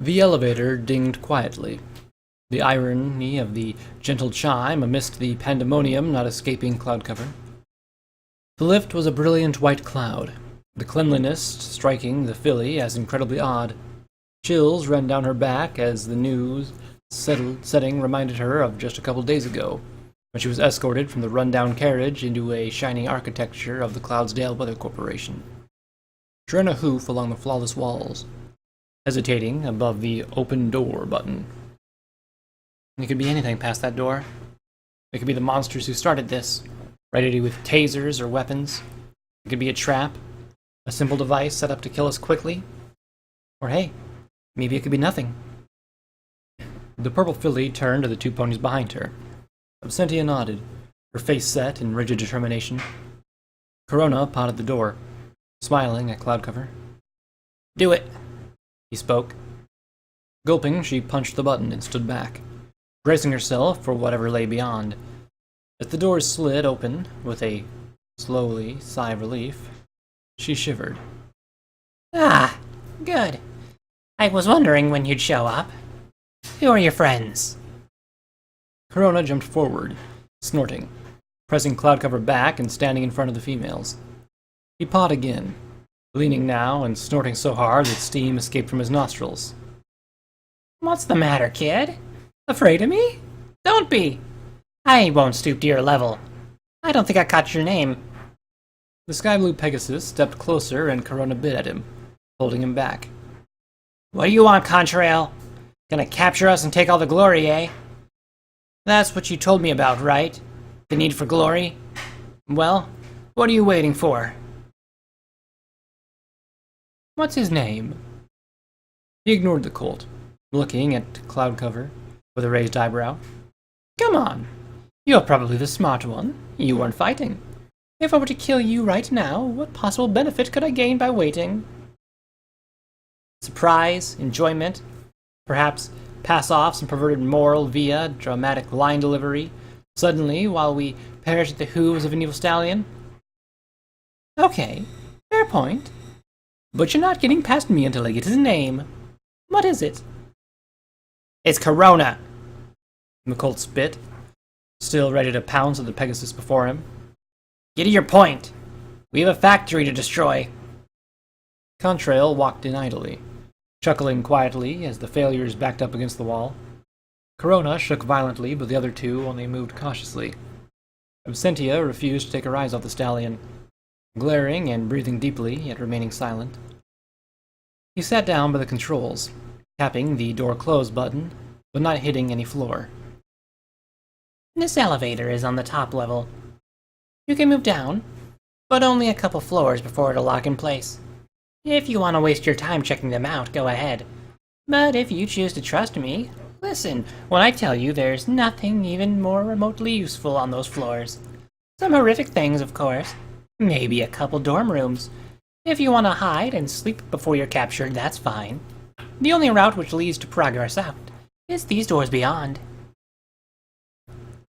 The elevator dinged quietly, the irony of the gentle chime amidst the pandemonium not escaping cloud cover. The lift was a brilliant white cloud, the cleanliness striking the filly as incredibly odd. Chills ran down her back as the news setting reminded her of just a couple days ago, when she was escorted from the run-down carriage into a shiny architecture of the Cloudsdale Weather Corporation. She ran a hoof along the flawless walls, hesitating above the open door button. It could be anything past that door. It could be the monsters who started this, ready with tasers or weapons. It could be a trap, a simple device set up to kill us quickly. Or hey, maybe it could be nothing. The purple filly turned to the two ponies behind her. Absentia nodded, her face set in rigid determination. Corona potted the door, smiling at Cloudcover. "Do it," he spoke. Gulping, she punched the button and stood back, bracing herself for whatever lay beyond. As the doors slid open with a slowly sigh of relief, she shivered. Ah, good. I was wondering when you'd show up. Who are your friends? Corona jumped forward, snorting, pressing Cloudcover back and standing in front of the females. He pawed again, leaning now and snorting so hard that steam escaped from his nostrils. What's the matter, kid? Afraid of me? Don't be. I won't stoop to your level. I don't think I caught your name. The sky blue Pegasus stepped closer and Corona bit at him, holding him back. What do you want, Contrail? Gonna capture us and take all the glory, eh? That's what you told me about, right? The need for glory? Well, what are you waiting for? What's his name? He ignored the colt, looking at Cloudcover with a raised eyebrow. Come on, you're probably the smart one. You weren't fighting. If I were to kill you right now, what possible benefit could I gain by waiting? Surprise, enjoyment, perhaps pass off some perverted moral via dramatic line delivery, suddenly while we perish at the hooves of an evil stallion? Okay, fair point. But you're not getting past me until I get his name. What is it? It's Corona. The colt spit, still ready to pounce at the Pegasus before him. Get to your point. We have a factory to destroy. Contrail walked in idly, chuckling quietly as the failures backed up against the wall. Corona shook violently, but the other two only moved cautiously. Absentia refused to take her eyes off the stallion, glaring and breathing deeply, yet remaining silent. He sat down by the controls, tapping the door close button, but not hitting any floor. This elevator is on the top level. You can move down, but only a couple floors before it'll lock in place. If you want to waste your time checking them out, go ahead. But if you choose to trust me, listen when I tell you there's nothing even more remotely useful on those floors. Some horrific things, of course. Maybe a couple dorm rooms. If you want to hide and sleep before you're captured, that's fine. The only route which leads to progress out is these doors beyond.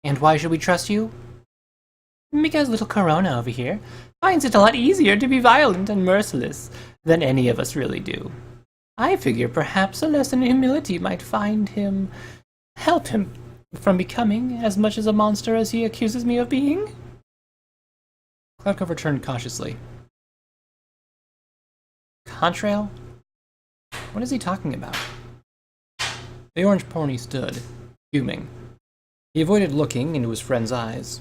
And why should we trust you? Because little Corona over here finds it a lot easier to be violent and merciless than any of us really do. I figure perhaps a lesson in humility might help him from becoming as much as a monster as he accuses me of being. Cloudcover turned cautiously. Contrail? What is he talking about? The orange pony stood, fuming. He avoided looking into his friend's eyes.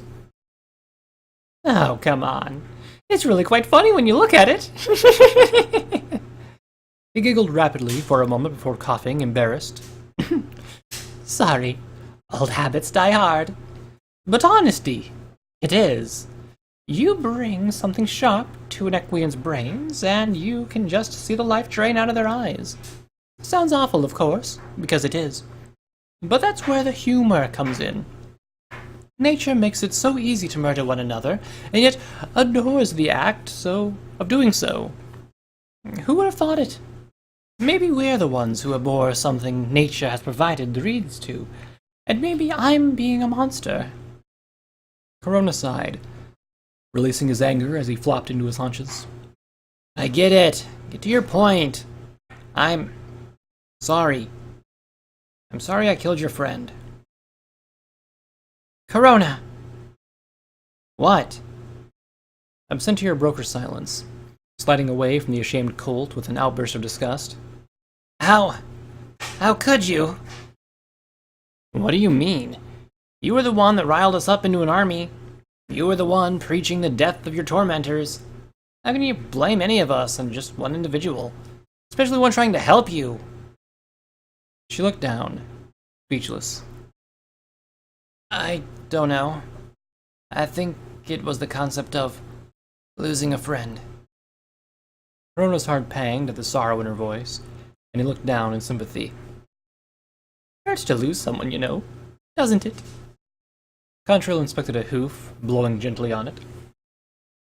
Oh, come on. It's really quite funny when you look at it. He giggled rapidly for a moment before coughing, embarrassed. Sorry. Old habits die hard. But honesty, it is. You bring something sharp to an Equian's brains, and you can just see the life drain out of their eyes. Sounds awful, of course, because it is. But that's where the humor comes in. Nature makes it so easy to murder one another, and yet adores the act of doing so. Who would have thought it? Maybe we're the ones who abhor something nature has provided the reeds to, and maybe I'm being a monster. Corona sighed, releasing his anger as he flopped into his haunches. I get it. Get to your point. Sorry. I'm sorry I killed your friend. Corona! What? I'm sent to your broker's silence, sliding away from the ashamed colt with an outburst of disgust. How could you? What do you mean? You were the one that riled us up into an army. You were the one preaching the death of your tormentors. How can you blame any of us on just one individual, especially one trying to help you? She looked down, speechless. I don't know. I think it was the concept of losing a friend. Corona's heart panged at the sorrow in her voice, and he looked down in sympathy. Hurts to lose someone, you know, doesn't it? Contrail inspected a hoof, blowing gently on it.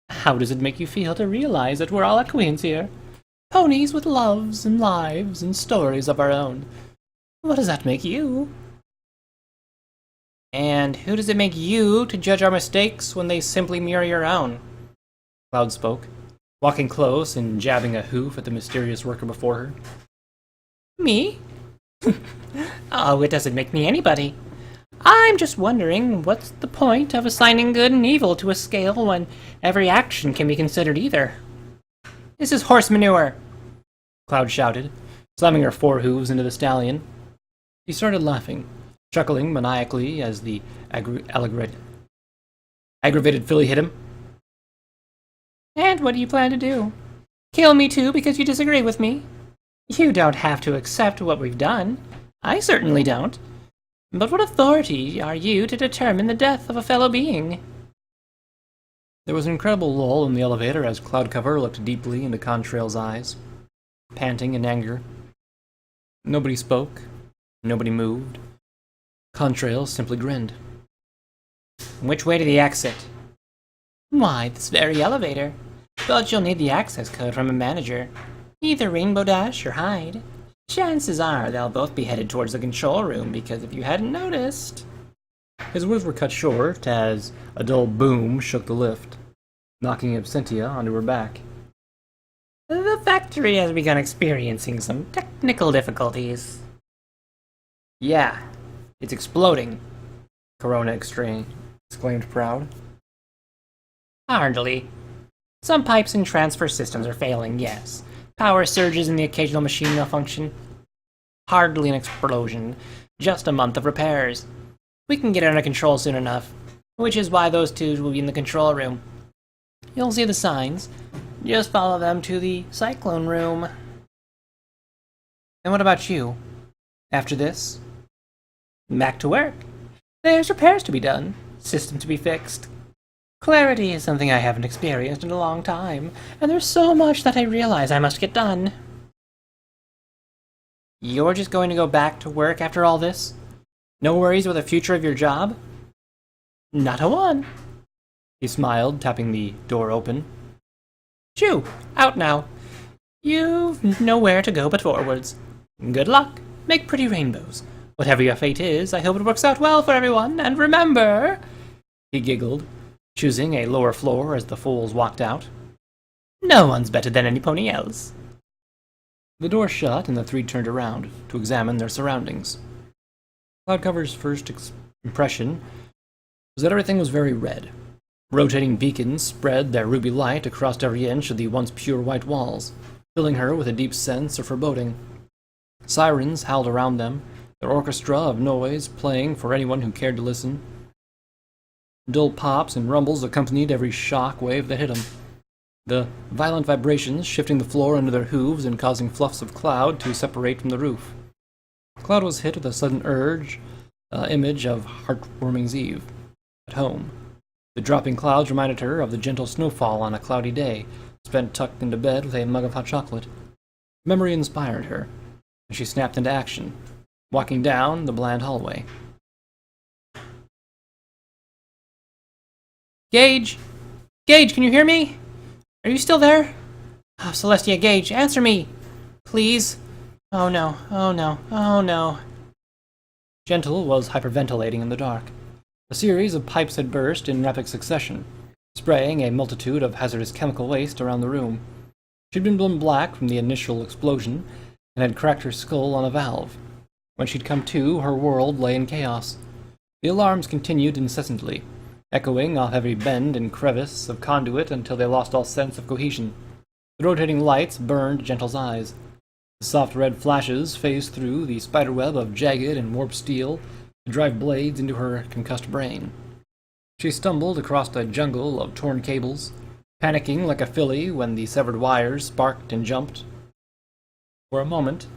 How does it make you feel to realize that we're all equians here? Ponies with loves and lives and stories of our own. What does that make you? And who does it make you to judge our mistakes when they simply mirror your own? Cloud spoke, walking close and jabbing a hoof at the mysterious worker before her. Me? Oh, it doesn't make me anybody. I'm just wondering what's the point of assigning good and evil to a scale when every action can be considered either. This is horse manure, Cloud shouted, slamming her fore hooves into the stallion. He started laughing, chuckling maniacally as the aggravated filly hit him. And what do you plan to do? Kill me too because you disagree with me? You don't have to accept what we've done. I certainly don't. But what authority are you to determine the death of a fellow being? There was an incredible lull in the elevator as Cloudcover looked deeply into Contrail's eyes, panting in anger. Nobody spoke. Nobody moved. Contrail simply grinned. Which way to the exit? Why, this very elevator. But you'll need the access code from a manager. Either Rainbow Dash or Hyde. Chances are they'll both be headed towards the control room, because if you hadn't noticed... His words were cut short as a dull boom shook the lift, knocking Absentia onto her back. The factory has begun experiencing some technical difficulties. Yeah, it's exploding, Corona exclaimed proud. Hardly. Some pipes and transfer systems are failing, yes. Power surges and the occasional machine malfunction. Hardly an explosion. Just a month of repairs. We can get it under control soon enough. Which is why those two will be in the control room. You'll see the signs. Just follow them to the cyclone room. And what about you? After this? Back to work. There's repairs to be done. System to be fixed. Clarity is something I haven't experienced in a long time, and there's so much that I realize I must get done. You're just going to go back to work after all this? No worries about the future of your job? Not a one. He smiled, tapping the door open. Shoo! Out now. You've nowhere to go but forwards. Good luck. Make pretty rainbows. Whatever your fate is, I hope it works out well for everyone, and remember... He giggled, choosing a lower floor as the fools walked out. No one's better than any pony else. The door shut, and the three turned around to examine their surroundings. Cloudcover's first impression was that everything was very red. Rotating beacons spread their ruby light across every inch of the once pure white walls, filling her with a deep sense of foreboding. Sirens howled around them, their orchestra of noise playing for anyone who cared to listen. Dull pops and rumbles accompanied every shock wave that hit them, the violent vibrations shifting the floor under their hooves and causing fluffs of cloud to separate from the roof. Cloud was hit with a sudden image of Heartwarming's Eve, at home. The dropping clouds reminded her of the gentle snowfall on a cloudy day, spent tucked into bed with a mug of hot chocolate. Memory inspired her, and she snapped into action, walking down the bland hallway. Gage! Gage, can you hear me? Are you still there? Oh, Celestia, Gage, answer me! Please? Oh no, oh no, oh no. Gentle was hyperventilating in the dark. A series of pipes had burst in rapid succession, spraying a multitude of hazardous chemical waste around the room. She'd been blown black from the initial explosion, and had cracked her skull on a valve. When she'd come to, her world lay in chaos. The alarms continued incessantly, echoing off every bend and crevice of conduit until they lost all sense of cohesion. The rotating lights burned Gentle's eyes. The soft red flashes phased through the spiderweb of jagged and warped steel to drive blades into her concussed brain. She stumbled across a jungle of torn cables, panicking like a filly when the severed wires sparked and jumped. For a moment,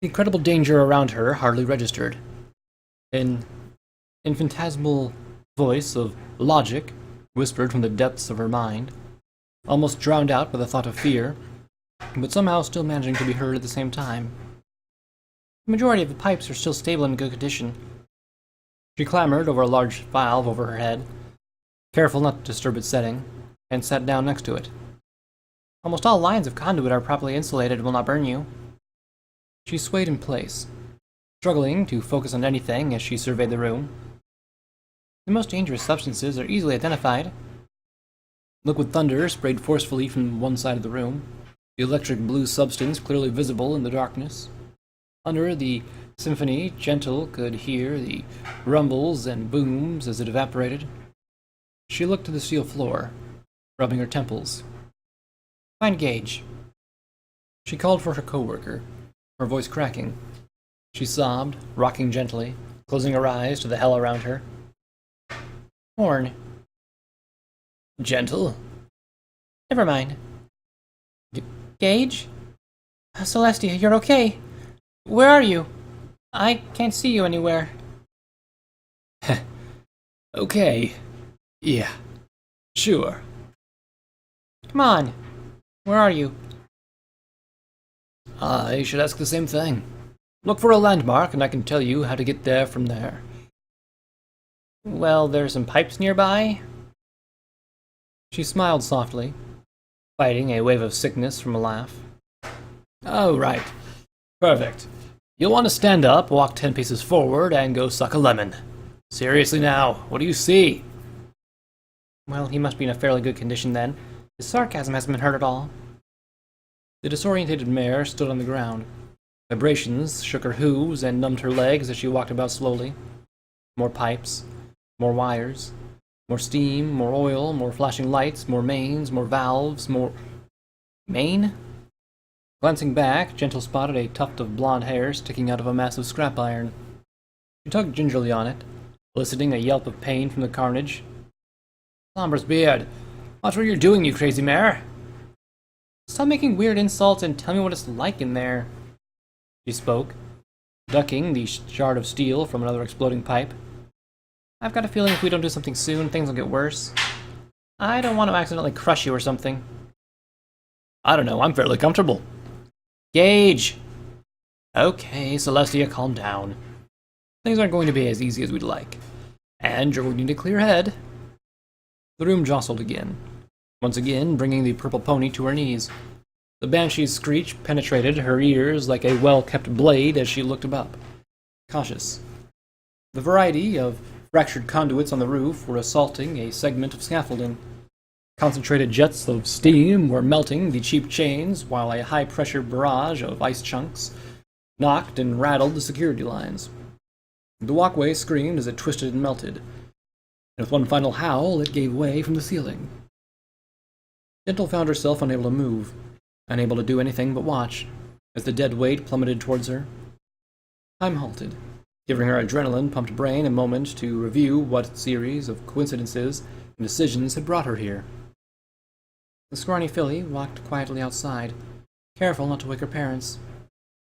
the incredible danger around her hardly registered. An infinitesimal voice of logic whispered from the depths of her mind, almost drowned out by the thought of fear, but somehow still managing to be heard at the same time. The majority of the pipes are still stable and in good condition. She clambered over a large valve over her head, careful not to disturb its setting, and sat down next to it. Almost all lines of conduit are properly insulated and will not burn you. She swayed in place, struggling to focus on anything as she surveyed the room. The most dangerous substances are easily identified. Liquid thunder sprayed forcefully from one side of the room, the electric blue substance clearly visible in the darkness. Under the symphony, Gentle could hear the rumbles and booms as it evaporated. She looked to the steel floor, rubbing her temples. "Find Gage." She called for her co-worker, her voice cracking. She sobbed, rocking gently, closing her eyes to the hell around her. "Horn." "Gentle?" Never mind. Gage? Celestia, you're okay. Where are you? I can't see you anywhere. Okay. Yeah. Sure. Come on. Where are you? I should ask the same thing. Look for a landmark and I can tell you how to get there from there. Well, there's some pipes nearby. She smiled softly, fighting a wave of sickness from a laugh. Oh, right. Perfect. You'll want to stand up, walk 10 paces forward, and go suck a lemon. Seriously now, what do you see? Well, he must be in a fairly good condition then. His sarcasm hasn't been hurt at all. The disorientated mare stood on the ground. Vibrations shook her hooves and numbed her legs as she walked about slowly. More pipes, more wires, more steam, more oil, more flashing lights, more mains, more valves, more... Main? Glancing back, Gentle spotted a tuft of blonde hair sticking out of a massive scrap iron. She tugged gingerly on it, eliciting a yelp of pain from the carnage. "Sombra's beard! Watch what you're doing, you crazy mare!" Stop making weird insults and tell me what it's like in there. She spoke, ducking the shard of steel from another exploding pipe. I've got a feeling if we don't do something soon, things will get worse. I don't want to accidentally crush you or something. I don't know, I'm fairly comfortable. Gage! Okay, Celestia, calm down. Things aren't going to be as easy as we'd like. And you're going to need a clear head. The room jostled again, once again bringing the purple pony to her knees. The banshee's screech penetrated her ears like a well-kept blade as she looked up, cautious. The variety of fractured conduits on the roof were assaulting a segment of scaffolding. Concentrated jets of steam were melting the cheap chains, while a high-pressure barrage of ice chunks knocked and rattled the security lines. The walkway screamed as it twisted and melted, and with one final howl, it gave way from the ceiling. Gentle found herself unable to move, unable to do anything but watch, as the dead weight plummeted towards her. Time halted, giving her adrenaline-pumped brain a moment to review what series of coincidences and decisions had brought her here. The scrawny filly walked quietly outside, careful not to wake her parents.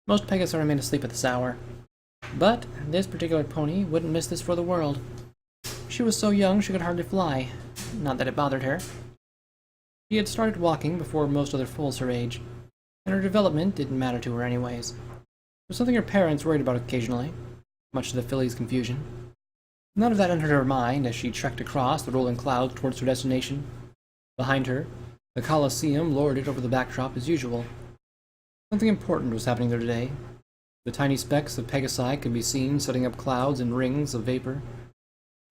Most Pegasus remained asleep at this hour, but this particular pony wouldn't miss this for the world. She was so young she could hardly fly, not that it bothered her. She had started walking before most other foals her age, and her development didn't matter to her anyways. It was something her parents worried about occasionally, much to the filly's confusion. None of that entered her mind as she trekked across the rolling clouds towards her destination. Behind her, the Colosseum lorded over the backdrop as usual. Something important was happening there today. The tiny specks of Pegasi could be seen setting up clouds and rings of vapor.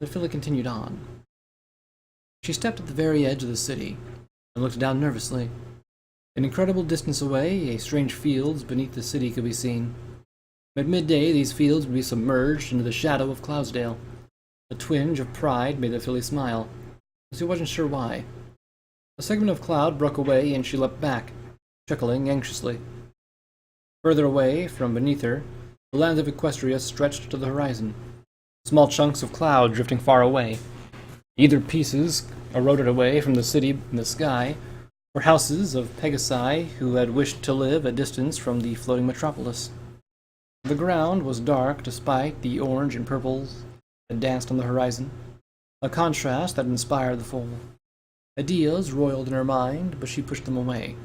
The filly continued on. She stepped at the very edge of the city and looked down nervously. An incredible distance away, strange fields beneath the city could be seen. At midday, these fields would be submerged into the shadow of Cloudsdale. A twinge of pride made the filly smile, but she wasn't sure why. A segment of cloud broke away, and she leapt back, chuckling anxiously. Further away, from beneath her, the lands of Equestria stretched to the horizon, small chunks of cloud drifting far away. Either pieces eroded away from the city in the sky, or houses of Pegasi who had wished to live a distance from the floating metropolis. The ground was dark despite the orange and purples that danced on the horizon, a contrast that inspired the foal. Ideas roiled in her mind, but she pushed them away.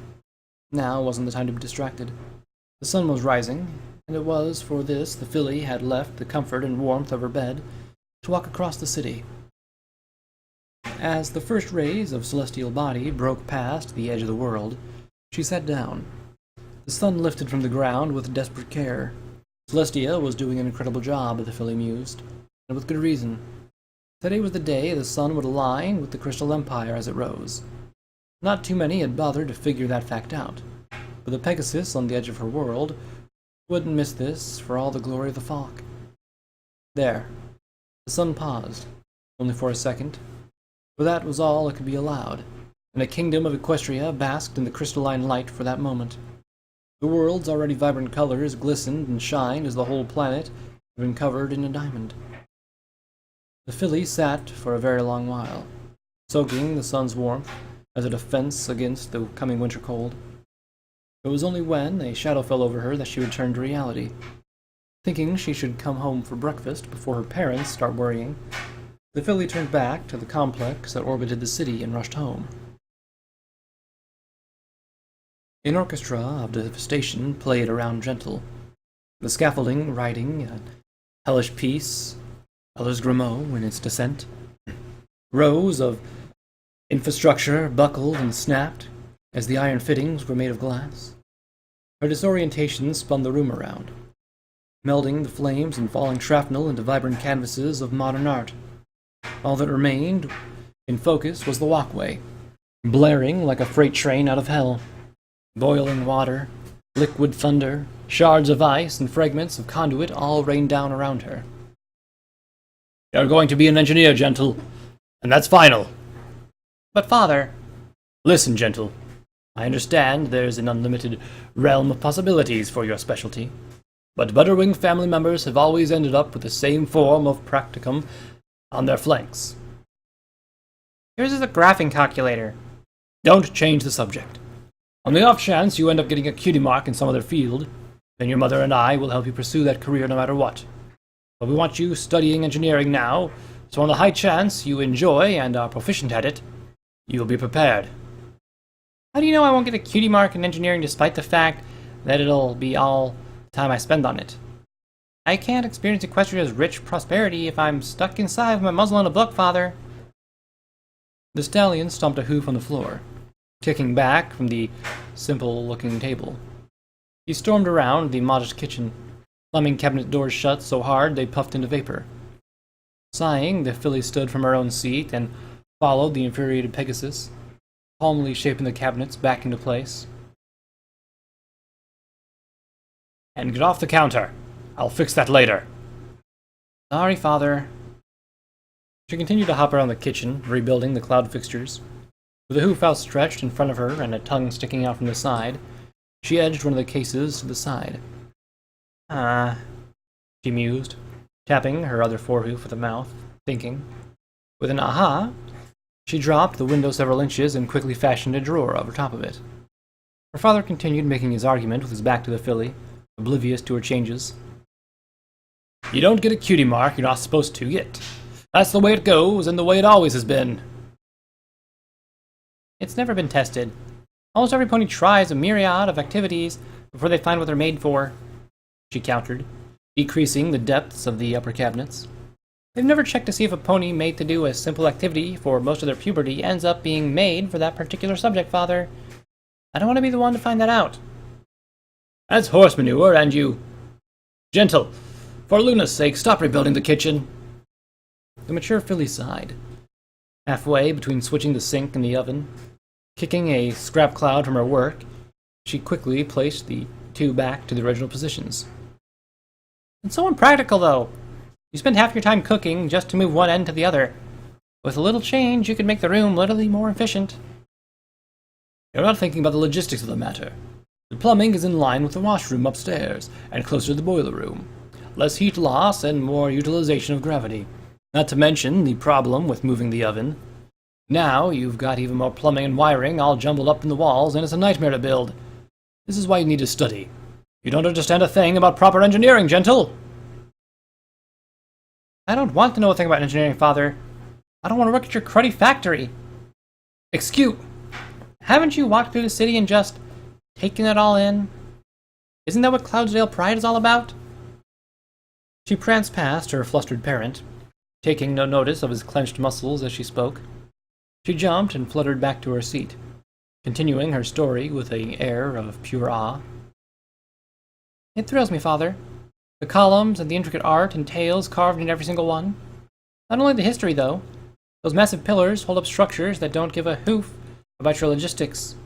Now wasn't the time to be distracted. The sun was rising, and it was for this the filly had left the comfort and warmth of her bed to walk across the city. As the first rays of celestial body broke past the edge of the world, she sat down. The sun lifted from the ground with desperate care. Celestia was doing an incredible job, the filly mused, and with good reason. Today was the day the sun would align with the Crystal Empire as it rose. Not too many had bothered to figure that fact out, but the Pegasus on the edge of her world wouldn't miss this for all the glory of the Falk. There. The sun paused, only for a second, for that was all it could be allowed, and the kingdom of Equestria basked in the crystalline light for that moment. The world's already vibrant colors glistened and shined as the whole planet had been covered in a diamond. The filly sat for a very long while, soaking the sun's warmth as a defense against the coming winter cold. It was only when a shadow fell over her that she returned to reality. Thinking she should come home for breakfast before her parents start worrying, the filly turned back to the complex that orbited the city and rushed home. An orchestra of devastation played around Gentle, the scaffolding riding a hellish piece, Hellish Grimaud in its descent. Rows of infrastructure buckled and snapped as the iron fittings were made of glass. Her disorientation spun the room around, melding the flames and falling shrapnel into vibrant canvases of modern art. All that remained in focus was the walkway, blaring like a freight train out of hell. Boiling water, liquid thunder, shards of ice, and fragments of conduit all rained down around her. "You're going to be an engineer, Gentle, and that's final." But father... "Listen, Gentle. I understand there's an unlimited realm of possibilities for your specialty, but Butterwing family members have always ended up with the same form of practicum on their flanks." Yours is a graphing calculator. "Don't change the subject. On the off chance you end up getting a cutie mark in some other field, then your mother and I will help you pursue that career no matter what. But we want you studying engineering now, so on the high chance you enjoy and are proficient at it, you'll be prepared." How do you know I won't get a cutie mark in engineering despite the fact that it'll be all the time I spend on it? I can't experience Equestria's rich prosperity if I'm stuck inside with my muzzle on a book, father. The stallion stomped a hoof on the floor, kicking back from the simple-looking table. He stormed around the modest kitchen, slamming cabinet doors shut so hard they puffed into vapor. Sighing, the filly stood from her own seat and followed the infuriated Pegasus, calmly shaping the cabinets back into place. "And get off the counter. I'll fix that later." Sorry, father. She continued to hop around the kitchen, rebuilding the cloud fixtures. With a hoof outstretched in front of her and a tongue sticking out from the side, she edged one of the cases to the side. She mused, tapping her other forehoof with the mouth, thinking. With an aha, she dropped the window several inches and quickly fashioned a drawer over top of it. Her father continued making his argument with his back to the filly, oblivious to her changes. "You don't get a cutie mark you're not supposed to get. That's the way it goes, and the way it always has been." It's never been tested. Almost every pony tries a myriad of activities before they find what they're made for, she countered, decreasing the depths of the upper cabinets. They've never checked to see if a pony made to do a simple activity for most of their puberty ends up being made for that particular subject, father. I don't want to be the one to find that out. "That's horse manure, and you... Gentle, for Luna's sake, stop rebuilding the kitchen." The mature filly sighed. Halfway between switching the sink and the oven, kicking a scrap cloud from her work, She quickly placed the two back to the original positions. It's so impractical, though. You spend half your time cooking just to move one end to the other. With a little change, you could make the room literally more efficient. You're not thinking about the logistics of the matter. The plumbing is in line with the washroom upstairs, and closer to the boiler room. Less heat loss and more utilization of gravity. Not to mention the problem with moving the oven. Now you've got even more plumbing and wiring all jumbled up in the walls, and it's a nightmare to build. This is why you need to study. You don't understand a thing about proper engineering, Gentle. I don't want to know a thing about engineering, Father. I don't want to work at your cruddy factory. Excuse... Haven't you walked through the city and just taken it all in? Isn't that what Cloudsdale Pride is all about? She pranced past her flustered parent, taking no notice of his clenched muscles as she spoke. She jumped and fluttered back to her seat, continuing her story with an air of pure awe. It thrills me, Father. The columns and the intricate art and tales carved in every single one. Not only the history, though. Those massive pillars hold up structures that don't give a hoof about your logistics.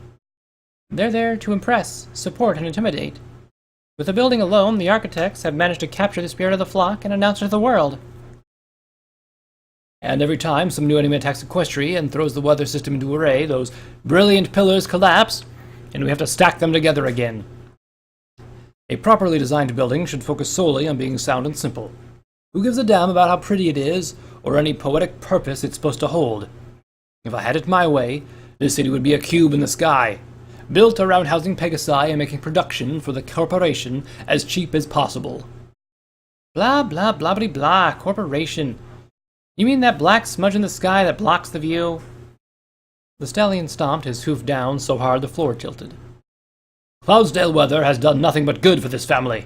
They're there to impress, support, and intimidate. With the building alone, the architects have managed to capture the spirit of the flock and announce it to the world. And every time some new enemy attacks Equestria and throws the weather system into array, those brilliant pillars collapse, and we have to stack them together again. A properly designed building should focus solely on being sound and simple. Who gives a damn about how pretty it is, or any poetic purpose it's supposed to hold? If I had it my way, this city would be a cube in the sky, built around housing Pegasi and making production for the corporation as cheap as possible. Blah, blah, blah, blah, blah, corporation. You mean that black smudge in the sky that blocks the view? The stallion stomped his hoof down so hard the floor tilted. Cloudsdale weather has done nothing but good for this family.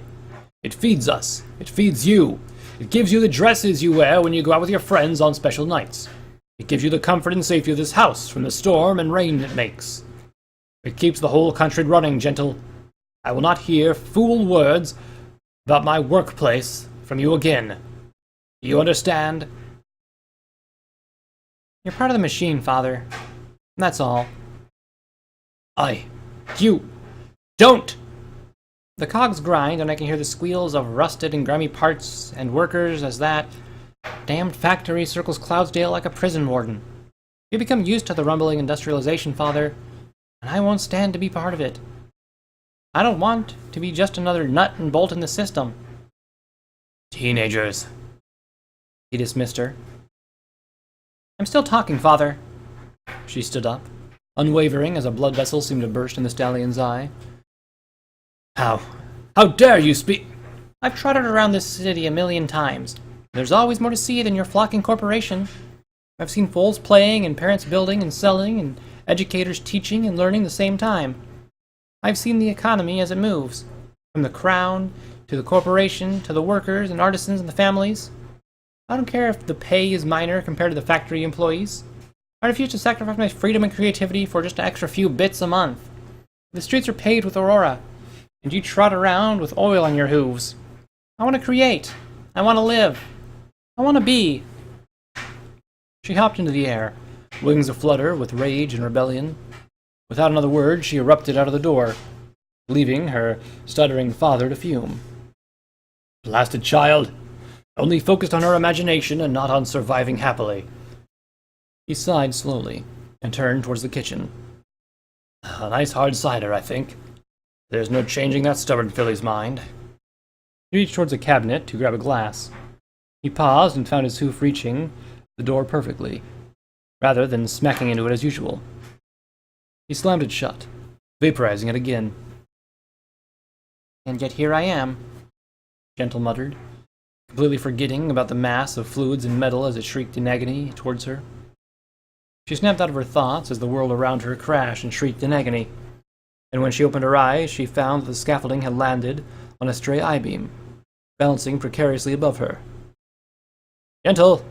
It feeds us. It feeds you. It gives you the dresses you wear when you go out with your friends on special nights. It gives you the comfort and safety of this house from the storm and rain it makes. It keeps the whole country running, Gentle. I will not hear fool words about my workplace from you again. Do you understand? You're part of the machine, Father. That's all. You... Don't! The cogs grind, and I can hear the squeals of rusted and grimy parts and workers as that damned factory circles Cloudsdale like a prison warden. You become used to the rumbling industrialization, Father, and I won't stand to be part of it. I don't want to be just another nut and bolt in the system. Teenagers. He dismissed her. I'm still talking, Father. She stood up, unwavering as a blood vessel seemed to burst in the stallion's eye. How dare you speak? I've trotted around this city a million times. There's always more to see than your flocking corporation. I've seen foals playing and parents building and selling and educators teaching and learning the same time. I've seen the economy as it moves, from the crown to the corporation to the workers and artisans and the families. I don't care if the pay is minor compared to the factory employees. I refuse to sacrifice my freedom and creativity for just an extra few bits a month. The streets are paved with aurora, and you trot around with oil on your hooves. I want to create. I want to live. I want to be. She hopped into the air, wings aflutter with rage and rebellion. Without another word, she erupted out of the door, leaving her stuttering father to fume. Blasted child! Only focused on her imagination and not on surviving happily. He sighed slowly and turned towards the kitchen. A nice hard cider, I think. There's no changing that stubborn filly's mind. He reached towards a cabinet to grab a glass. He paused and found his hoof reaching the door perfectly, rather than smacking into it as usual. He slammed it shut, vaporizing it again. And yet here I am, Gentle muttered, completely forgetting about the mass of fluids and metal as it shrieked in agony towards her. She snapped out of her thoughts as the world around her crashed and shrieked in agony, and when she opened her eyes, she found that the scaffolding had landed on a stray I-beam, balancing precariously above her. Gentle!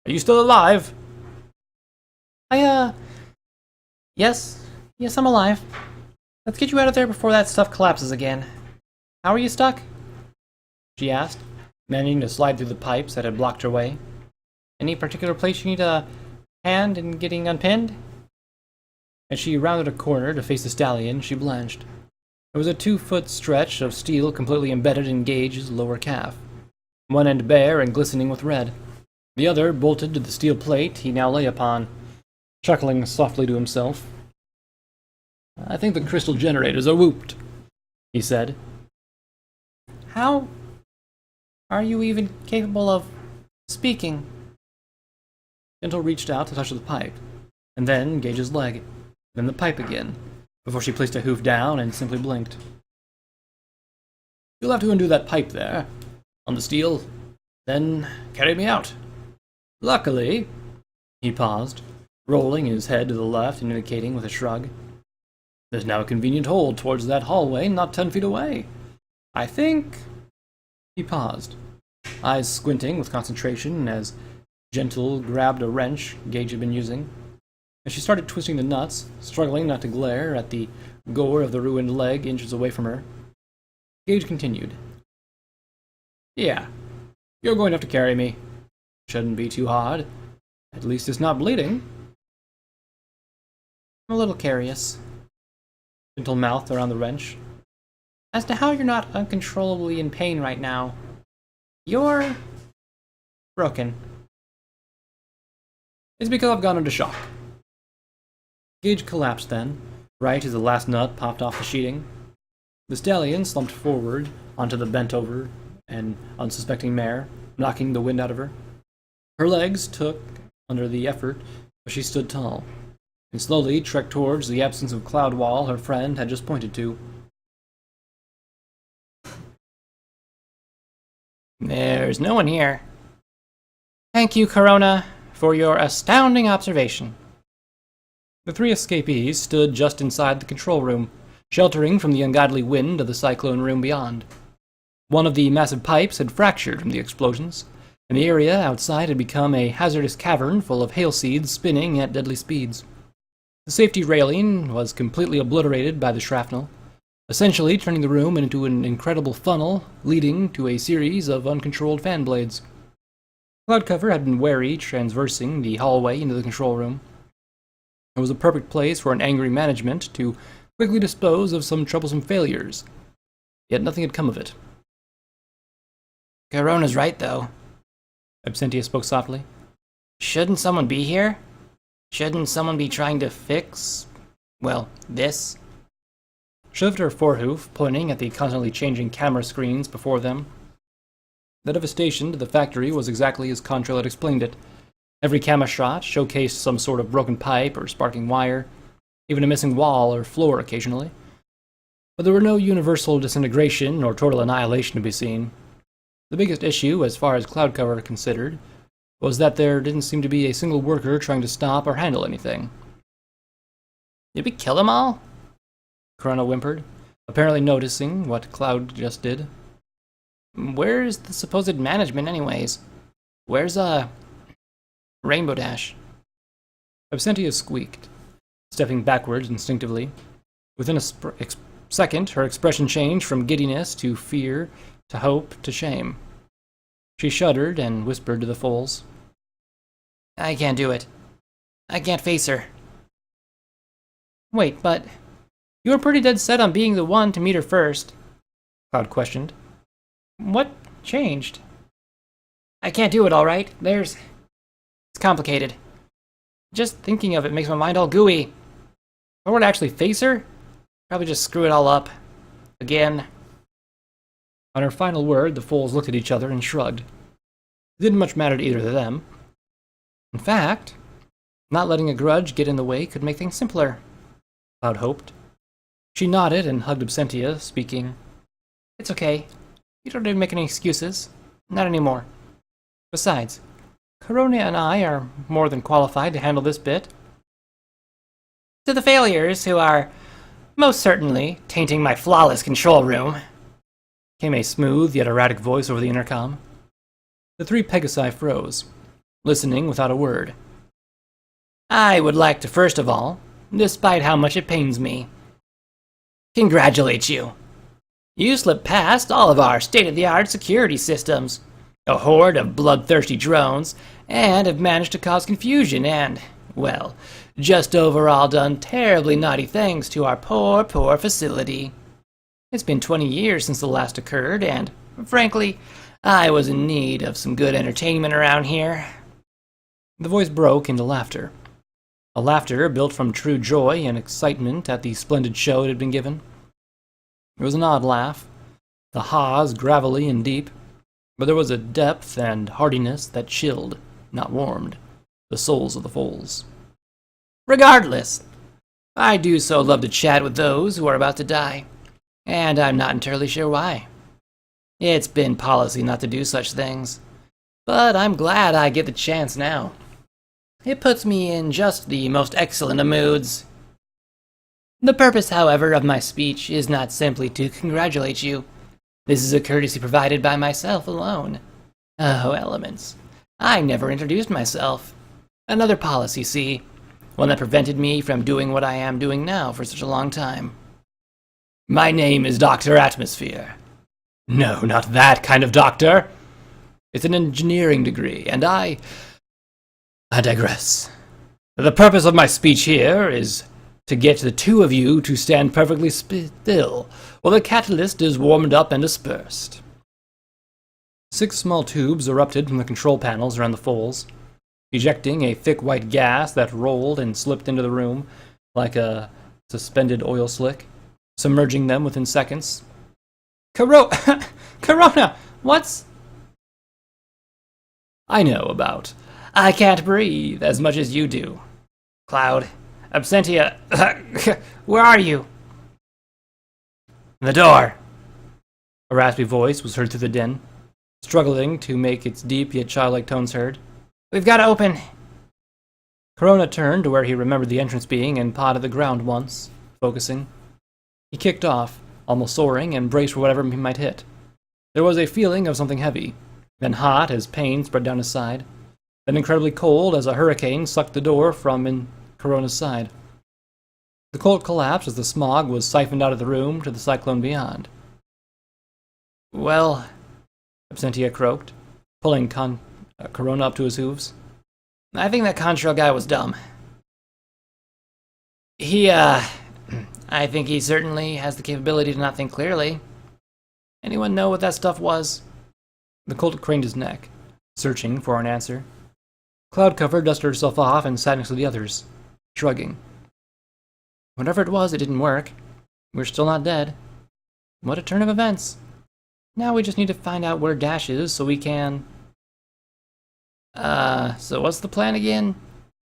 Are you still alive? Yes, I'm alive. Let's get you out of there before that stuff collapses again. How are you stuck? She asked, managing to slide through the pipes that had blocked her way. Any particular place you need a hand in getting unpinned? As she rounded a corner to face the stallion, she blanched. There was a 2-foot stretch of steel completely embedded in Gage's lower calf, one end bare and glistening with red, the other bolted to the steel plate he now lay upon, chuckling softly to himself. "I think the crystal generators are whooped," he said. How are you even capable of speaking? Gentle reached out to touch the pipe, and then Gage's leg, then the pipe again, before she placed a hoof down and simply blinked. "You'll have to undo that pipe there, on the steel, then carry me out. Luckily," he paused, rolling his head to the left and indicating with a shrug, "there's now a convenient hole towards that hallway not 10 feet away. I think—" He paused, eyes squinting with concentration as Gentle grabbed a wrench Gage had been using. As she started twisting the nuts, struggling not to glare at the gore of the ruined leg inches away from her, Gage continued. "Yeah, you're going to have to carry me. Shouldn't be too hard. At least it's not bleeding." I'm a little curious. Gentle mouthed around the wrench. As to how you're not uncontrollably in pain right now. You're broken. "It's because I've gone into shock." Gage collapsed then, right as the last nut popped off the sheeting. The stallion slumped forward onto the bent-over and unsuspecting mare, knocking the wind out of her. Her legs took under the effort, but she stood tall, and slowly trekked towards the absence of cloud wall her friend had just pointed to. There's no one here. Thank you, Corona, for your astounding observation. The 3 escapees stood just inside the control room, sheltering from the ungodly wind of the cyclone room beyond. One of the massive pipes had fractured from the explosions, and the area outside had become a hazardous cavern full of hail seeds spinning at deadly speeds. The safety railing was completely obliterated by the shrapnel, essentially turning the room into an incredible funnel leading to a series of uncontrolled fan blades. Cloudcover had been wary transversing the hallway into the control room. It was a perfect place for an angry management to quickly dispose of some troublesome failures, yet nothing had come of it. Corona's right, though. Absentia spoke softly. Shouldn't someone be here? Shouldn't someone be trying to fix, well, this? Shoved her forehoof, pointing at the constantly changing camera screens before them. The devastation to the factory was exactly as Contrail had explained it. Every camera shot showcased some sort of broken pipe or sparking wire, even a missing wall or floor occasionally. But there were no universal disintegration or total annihilation to be seen. The biggest issue, as far as Cloudcover considered, was that there didn't seem to be a single worker trying to stop or handle anything. Did we kill them all? Corona whimpered, apparently noticing what Cloud just did. Where's the supposed management anyways? Where's, Rainbow Dash? Absentia squeaked, stepping backwards instinctively. Within a second, her expression changed from giddiness to fear to hope to shame. She shuddered and whispered to the foals. I can't do it. I can't face her. Wait, but you were pretty dead set on being the one to meet her first, Cloud questioned. What changed? I can't do it, all right. It's complicated. Just thinking of it makes my mind all gooey. If I were to actually face her, probably just screw it all up. Again. On her final word, the foals looked at each other and shrugged. It didn't much matter to either of them. In fact, not letting a grudge get in the way could make things simpler, Cloud hoped. She nodded and hugged Absentia, speaking. It's okay. You don't need to make any excuses. Not anymore. Besides, Corona and I are more than qualified to handle this bit. To the failures who are most certainly tainting my flawless control room, came a smooth yet erratic voice over the intercom. The 3 Pegasi froze, listening without a word. I would like to first of all, despite how much it pains me, congratulate you. You slipped past all of our state-of-the-art security systems, a horde of bloodthirsty drones, and have managed to cause confusion and, well, just overall done terribly naughty things to our poor facility. It's been 20 years since the last occurred, and, frankly, I was in need of some good entertainment around here. The voice broke into laughter. A laughter built from true joy and excitement at the splendid show it had been given. It was an odd laugh, the haws gravelly and deep, but there was a depth and heartiness that chilled, not warmed, the souls of the foals. Regardless, I do so love to chat with those who are about to die, and I'm not entirely sure why. It's been policy not to do such things, but I'm glad I get the chance now. It puts me in just the most excellent of moods. The purpose, however, of my speech is not simply to congratulate you. This is a courtesy provided by myself alone. Oh, elements. I never introduced myself. Another policy, see? One that prevented me from doing what I am doing now for such a long time. My name is Dr. Atmosphere. No, not that kind of doctor. It's an engineering degree, and I digress. The purpose of my speech here is to get the two of you to stand perfectly still while the catalyst is warmed up and dispersed. 6 small tubes erupted from the control panels around the foals, ejecting a thick white gas that rolled and slipped into the room like a suspended oil slick, submerging them within seconds. Corona, what's... I know about. I can't breathe as much as you do. Cloud, Absentia, where are you? The door. A raspy voice was heard through the din, struggling to make its deep yet childlike tones heard. We've got to open. Corona turned to where he remembered the entrance being and pawed at the ground once, focusing. He kicked off, almost soaring, and braced for whatever he might hit. There was a feeling of something heavy, then hot as pain spread down his side, then incredibly cold as a hurricane sucked the door from in Corona's side. The cold collapsed as the smog was siphoned out of the room to the cyclone beyond. Well, Absentia croaked, pulling Corona up to his hooves. I think that contrail guy was dumb. I think he certainly has the capability to not think clearly. Anyone know what that stuff was? The Colt craned his neck, searching for an answer. Cloudcover dusted herself off and sat next to the others, shrugging. Whatever it was, it didn't work. We're still not dead. What a turn of events. Now we just need to find out where Dash is so we can... So what's the plan again?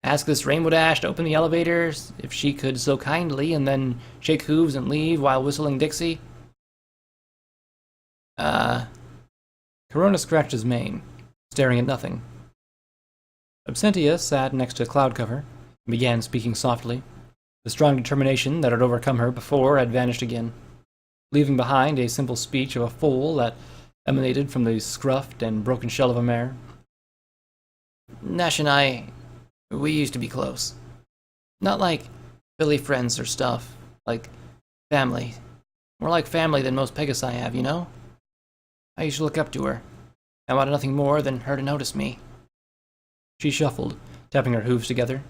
Ask this Rainbow Dash to open the elevators, if she could so kindly, and then shake hooves and leave while whistling Dixie? Corona scratched his mane, staring at nothing. Absentia sat next to Cloudcover and began speaking softly. The strong determination that had overcome her before had vanished again, leaving behind a simple speech of a foal that emanated from the scruffed and broken shell of a mare. Nash and I, we used to be close. Not like Billy friends or stuff, like family. More like family than most Pegasi have, you know? I used to look up to her. I wanted nothing more than her to notice me. She shuffled, tapping her hooves together.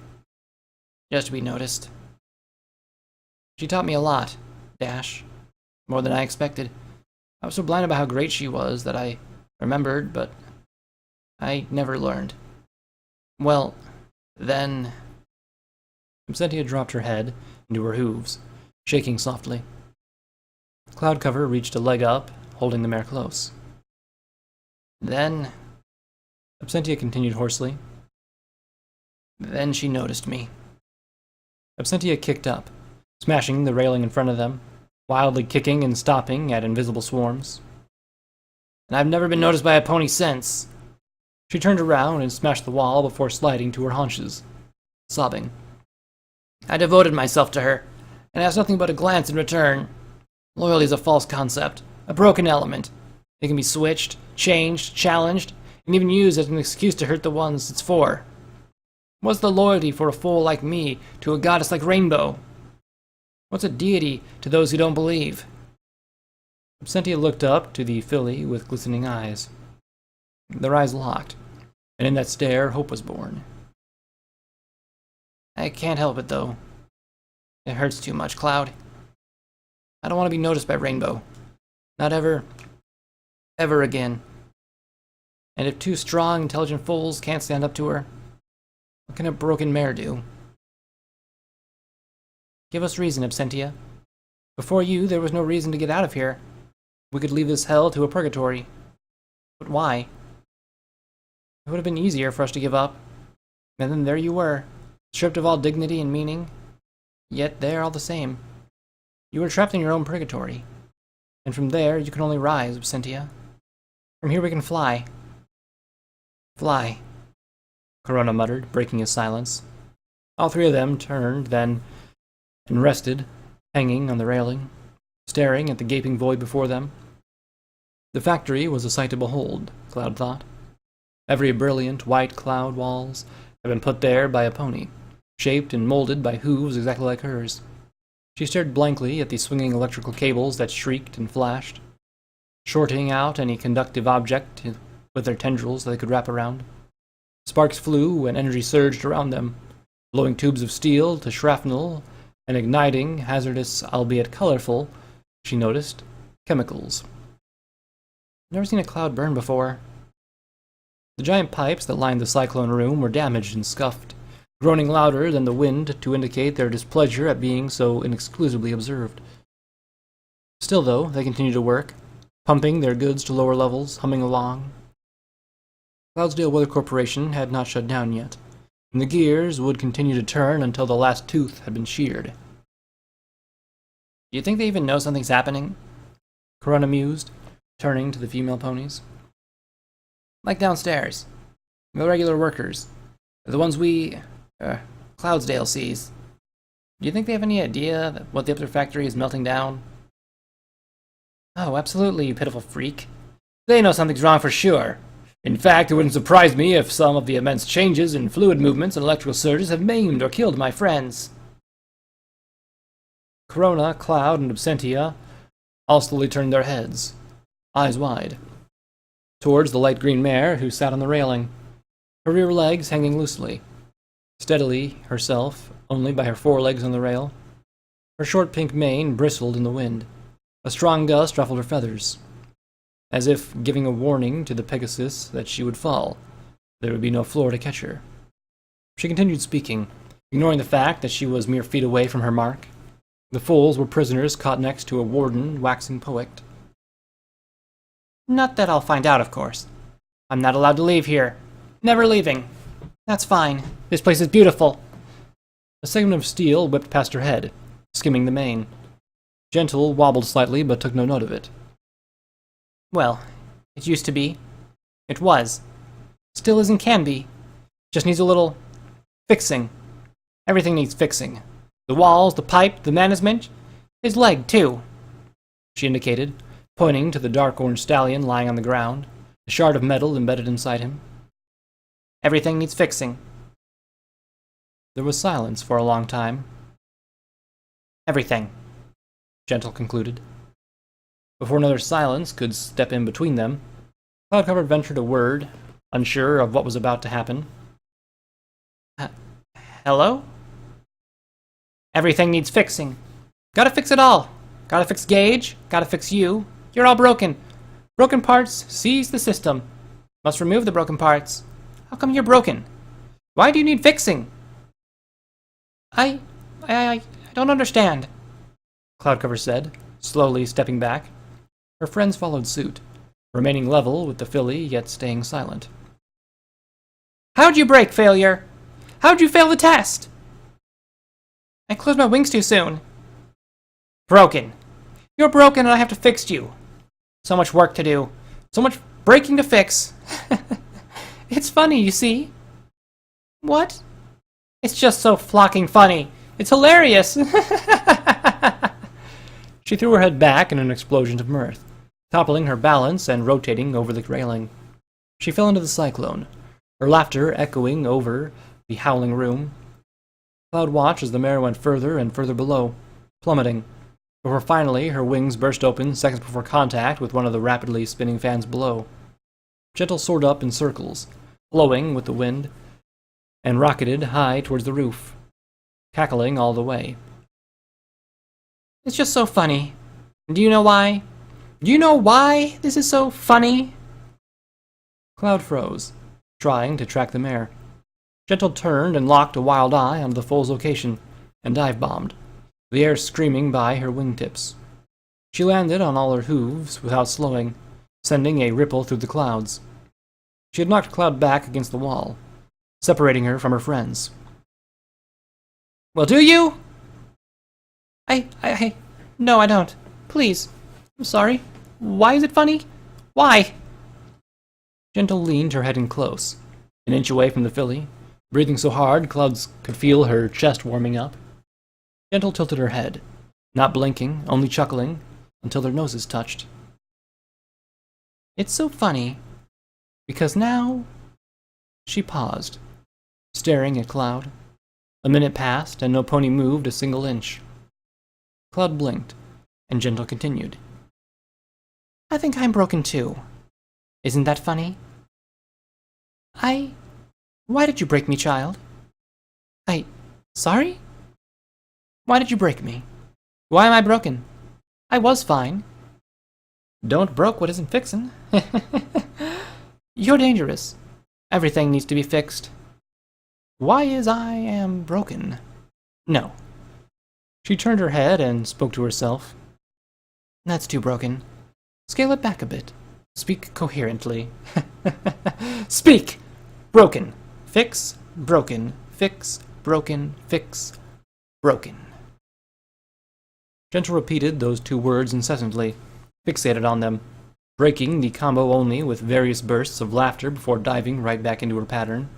Just to be noticed. She taught me a lot, Dash. More than I expected. I was so blind about how great she was that I remembered, but I never learned. Well, then... Absentia dropped her head into her hooves, shaking softly. Cloudcover reached a leg up, holding the mare close. Then... Absentia continued hoarsely. Then she noticed me. Absentia kicked up, smashing the railing in front of them, wildly kicking and stopping at invisible swarms. And I've never been noticed by a pony since. She turned around and smashed the wall before sliding to her haunches, sobbing. I devoted myself to her, and asked nothing but a glance in return. Loyalty is a false concept, a broken element. It can be switched, changed, challenged, and even used as an excuse to hurt the ones it's for. What's the loyalty for a fool like me to a goddess like Rainbow? What's a deity to those who don't believe? Absentia looked up to the filly with glistening eyes. Their eyes locked, and in that stare hope was born. I can't help it, though. It hurts too much, Cloud. I don't want to be noticed by Rainbow. Not ever. Ever again. And if two strong, intelligent foals can't stand up to her, what can a broken mare do? Give us reason, Absentia. Before you, there was no reason to get out of here. We could leave this hell to a purgatory. But why? It would have been easier for us to give up. And then there you were, stripped of all dignity and meaning. Yet there all the same. You were trapped in your own purgatory. And from there, you can only rise, Absentia. From here we can fly. Fly, Corona muttered, breaking his silence. All three of them turned, then, and rested, hanging on the railing, staring at the gaping void before them. The factory was a sight to behold, Cloud thought. Every brilliant white cloud walls had been put there by a pony, shaped and molded by hooves exactly like hers. She stared blankly at the swinging electrical cables that shrieked and flashed, shorting out any conductive object with their tendrils that they could wrap around. Sparks flew and energy surged around them, blowing tubes of steel to shrapnel and igniting hazardous, albeit colorful, she noticed, chemicals. Never seen a cloud burn before. The giant pipes that lined the cyclone room were damaged and scuffed, groaning louder than the wind to indicate their displeasure at being so inexcusably observed. Still, though, they continued to work, pumping their goods to lower levels, humming along. Cloudsdale Weather Corporation had not shut down yet, and the gears would continue to turn until the last tooth had been sheared. Do you think they even know something's happening? Corona mused, turning to the female ponies. Like downstairs. The regular workers. The ones Cloudsdale sees. Do you think they have any idea what the other factory is melting down? Oh, absolutely, you pitiful freak. They know something's wrong for sure. In fact, it wouldn't surprise me if some of the immense changes in fluid movements and electrical surges have maimed or killed my friends. Corona, Cloud, and Absentia all slowly turned their heads, eyes wide, towards the light green mare who sat on the railing, her rear legs hanging loosely, steadily herself only by her forelegs on the rail. Her short pink mane bristled in the wind. A strong gust ruffled her feathers, as if giving a warning to the Pegasus that she would fall. There would be no floor to catch her. She continued speaking, ignoring the fact that she was mere feet away from her mark. The foals were prisoners caught next to a warden waxing poet. Not that I'll find out, of course. I'm not allowed to leave here. Never leaving. That's fine. This place is beautiful. A segment of steel whipped past her head, skimming the mane. Gentle wobbled slightly, but took no note of it. Well, it used to be. It was. Still is and can be. Just needs a little fixing. Everything needs fixing. The walls, the pipe, the management. His leg, too, she indicated, pointing to the dark orange stallion lying on the ground, a shard of metal embedded inside him. Everything needs fixing. There was silence for a long time. Everything, Gentle concluded. Before another silence could step in between them, Cloudcover ventured a word, unsure of what was about to happen. Hello? Everything needs fixing. Gotta fix it all. Gotta fix Gage. Gotta fix you. You're all broken. Broken parts seize the system. Must remove the broken parts. How come you're broken? Why do you need fixing? I don't understand, Cloudcover said, slowly stepping back. Her friends followed suit, remaining level with the filly, yet staying silent. How'd you break, failure? How'd you fail the test? I closed my wings too soon. Broken. You're broken and I have to fix you. So much work to do. So much breaking to fix. It's funny, you see. What? It's just so flocking funny. It's hilarious. She threw her head back in an explosion of mirth, toppling her balance and rotating over the railing. She fell into the cyclone, her laughter echoing over the howling room. Cloud watched as the mare went further and further below, plummeting, before finally her wings burst open seconds before contact with one of the rapidly spinning fans below. Gentle soared up in circles, blowing with the wind, and rocketed high towards the roof, cackling all the way. It's just so funny, Do you know why? Do you know why this is so funny? Cloud froze, trying to track the mare. Gentle turned and locked a wild eye on the foal's location, and dive-bombed, the air screaming by her wingtips. She landed on all her hooves without slowing, sending a ripple through the clouds. She had knocked Cloud back against the wall, separating her from her friends. Well, do you? No, I don't. Please. I'm sorry. Why is it funny? Why? Gentle leaned her head in close, an inch away from the filly, breathing so hard Cloud could feel her chest warming up. Gentle tilted her head, not blinking, only chuckling, until their noses touched. It's so funny, because now... She paused, staring at Cloud. A minute passed, and no pony moved a single inch. Cloud blinked, and Gentle continued. I think I'm broken too. Isn't that funny? Why did you break me, child? Sorry? Why did you break me? Why am I broken? I was fine. Don't broke what isn't fixin'. You're dangerous. Everything needs to be fixed. Why is I am broken? No. She turned her head and spoke to herself. That's too broken. Scale it back a bit. Speak coherently. Speak! Broken. Fix. Broken. Fix. Broken. Fix. Broken. Gentle repeated those two words incessantly, fixated on them, breaking the combo only with various bursts of laughter before diving right back into her pattern.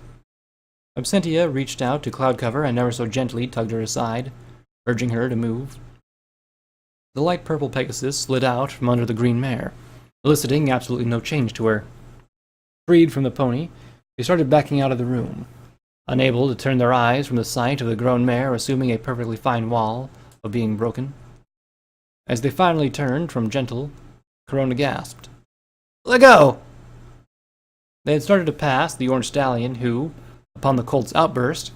Absentia reached out to Cloudcover and ever so gently tugged her aside, urging her to move. The light purple Pegasus slid out from under the green mare, eliciting absolutely no change to her. Freed from the pony, they started backing out of the room, unable to turn their eyes from the sight of the grown mare assuming a perfectly fine wall of being broken. As they finally turned from Gentle, Corona gasped. Let go! They had started to pass the orange stallion who, upon the colt's outburst,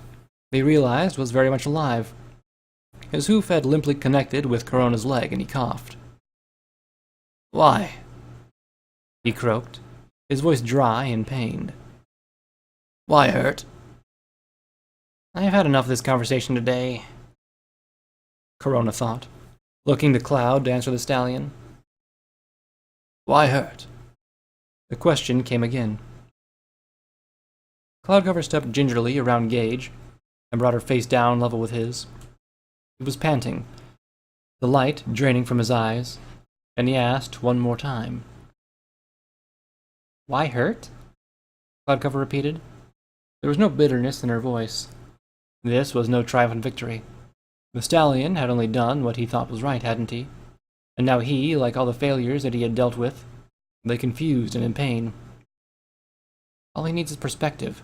they realized was very much alive. His hoof had limply connected with Corona's leg, and he coughed. Why? He croaked, his voice dry and pained. Why hurt? I have had enough of this conversation today, Corona thought, looking to Cloud to answer the stallion. Why hurt? The question came again. Cloudcover stepped gingerly around Gage and brought her face down level with his. He was panting, the light draining from his eyes, and he asked one more time. Why hurt? Cloudcover repeated. There was no bitterness in her voice. This was no triumphant victory. The stallion had only done what he thought was right, hadn't he? And now he, like all the failures that he had dealt with, lay confused and in pain. All he needs is perspective,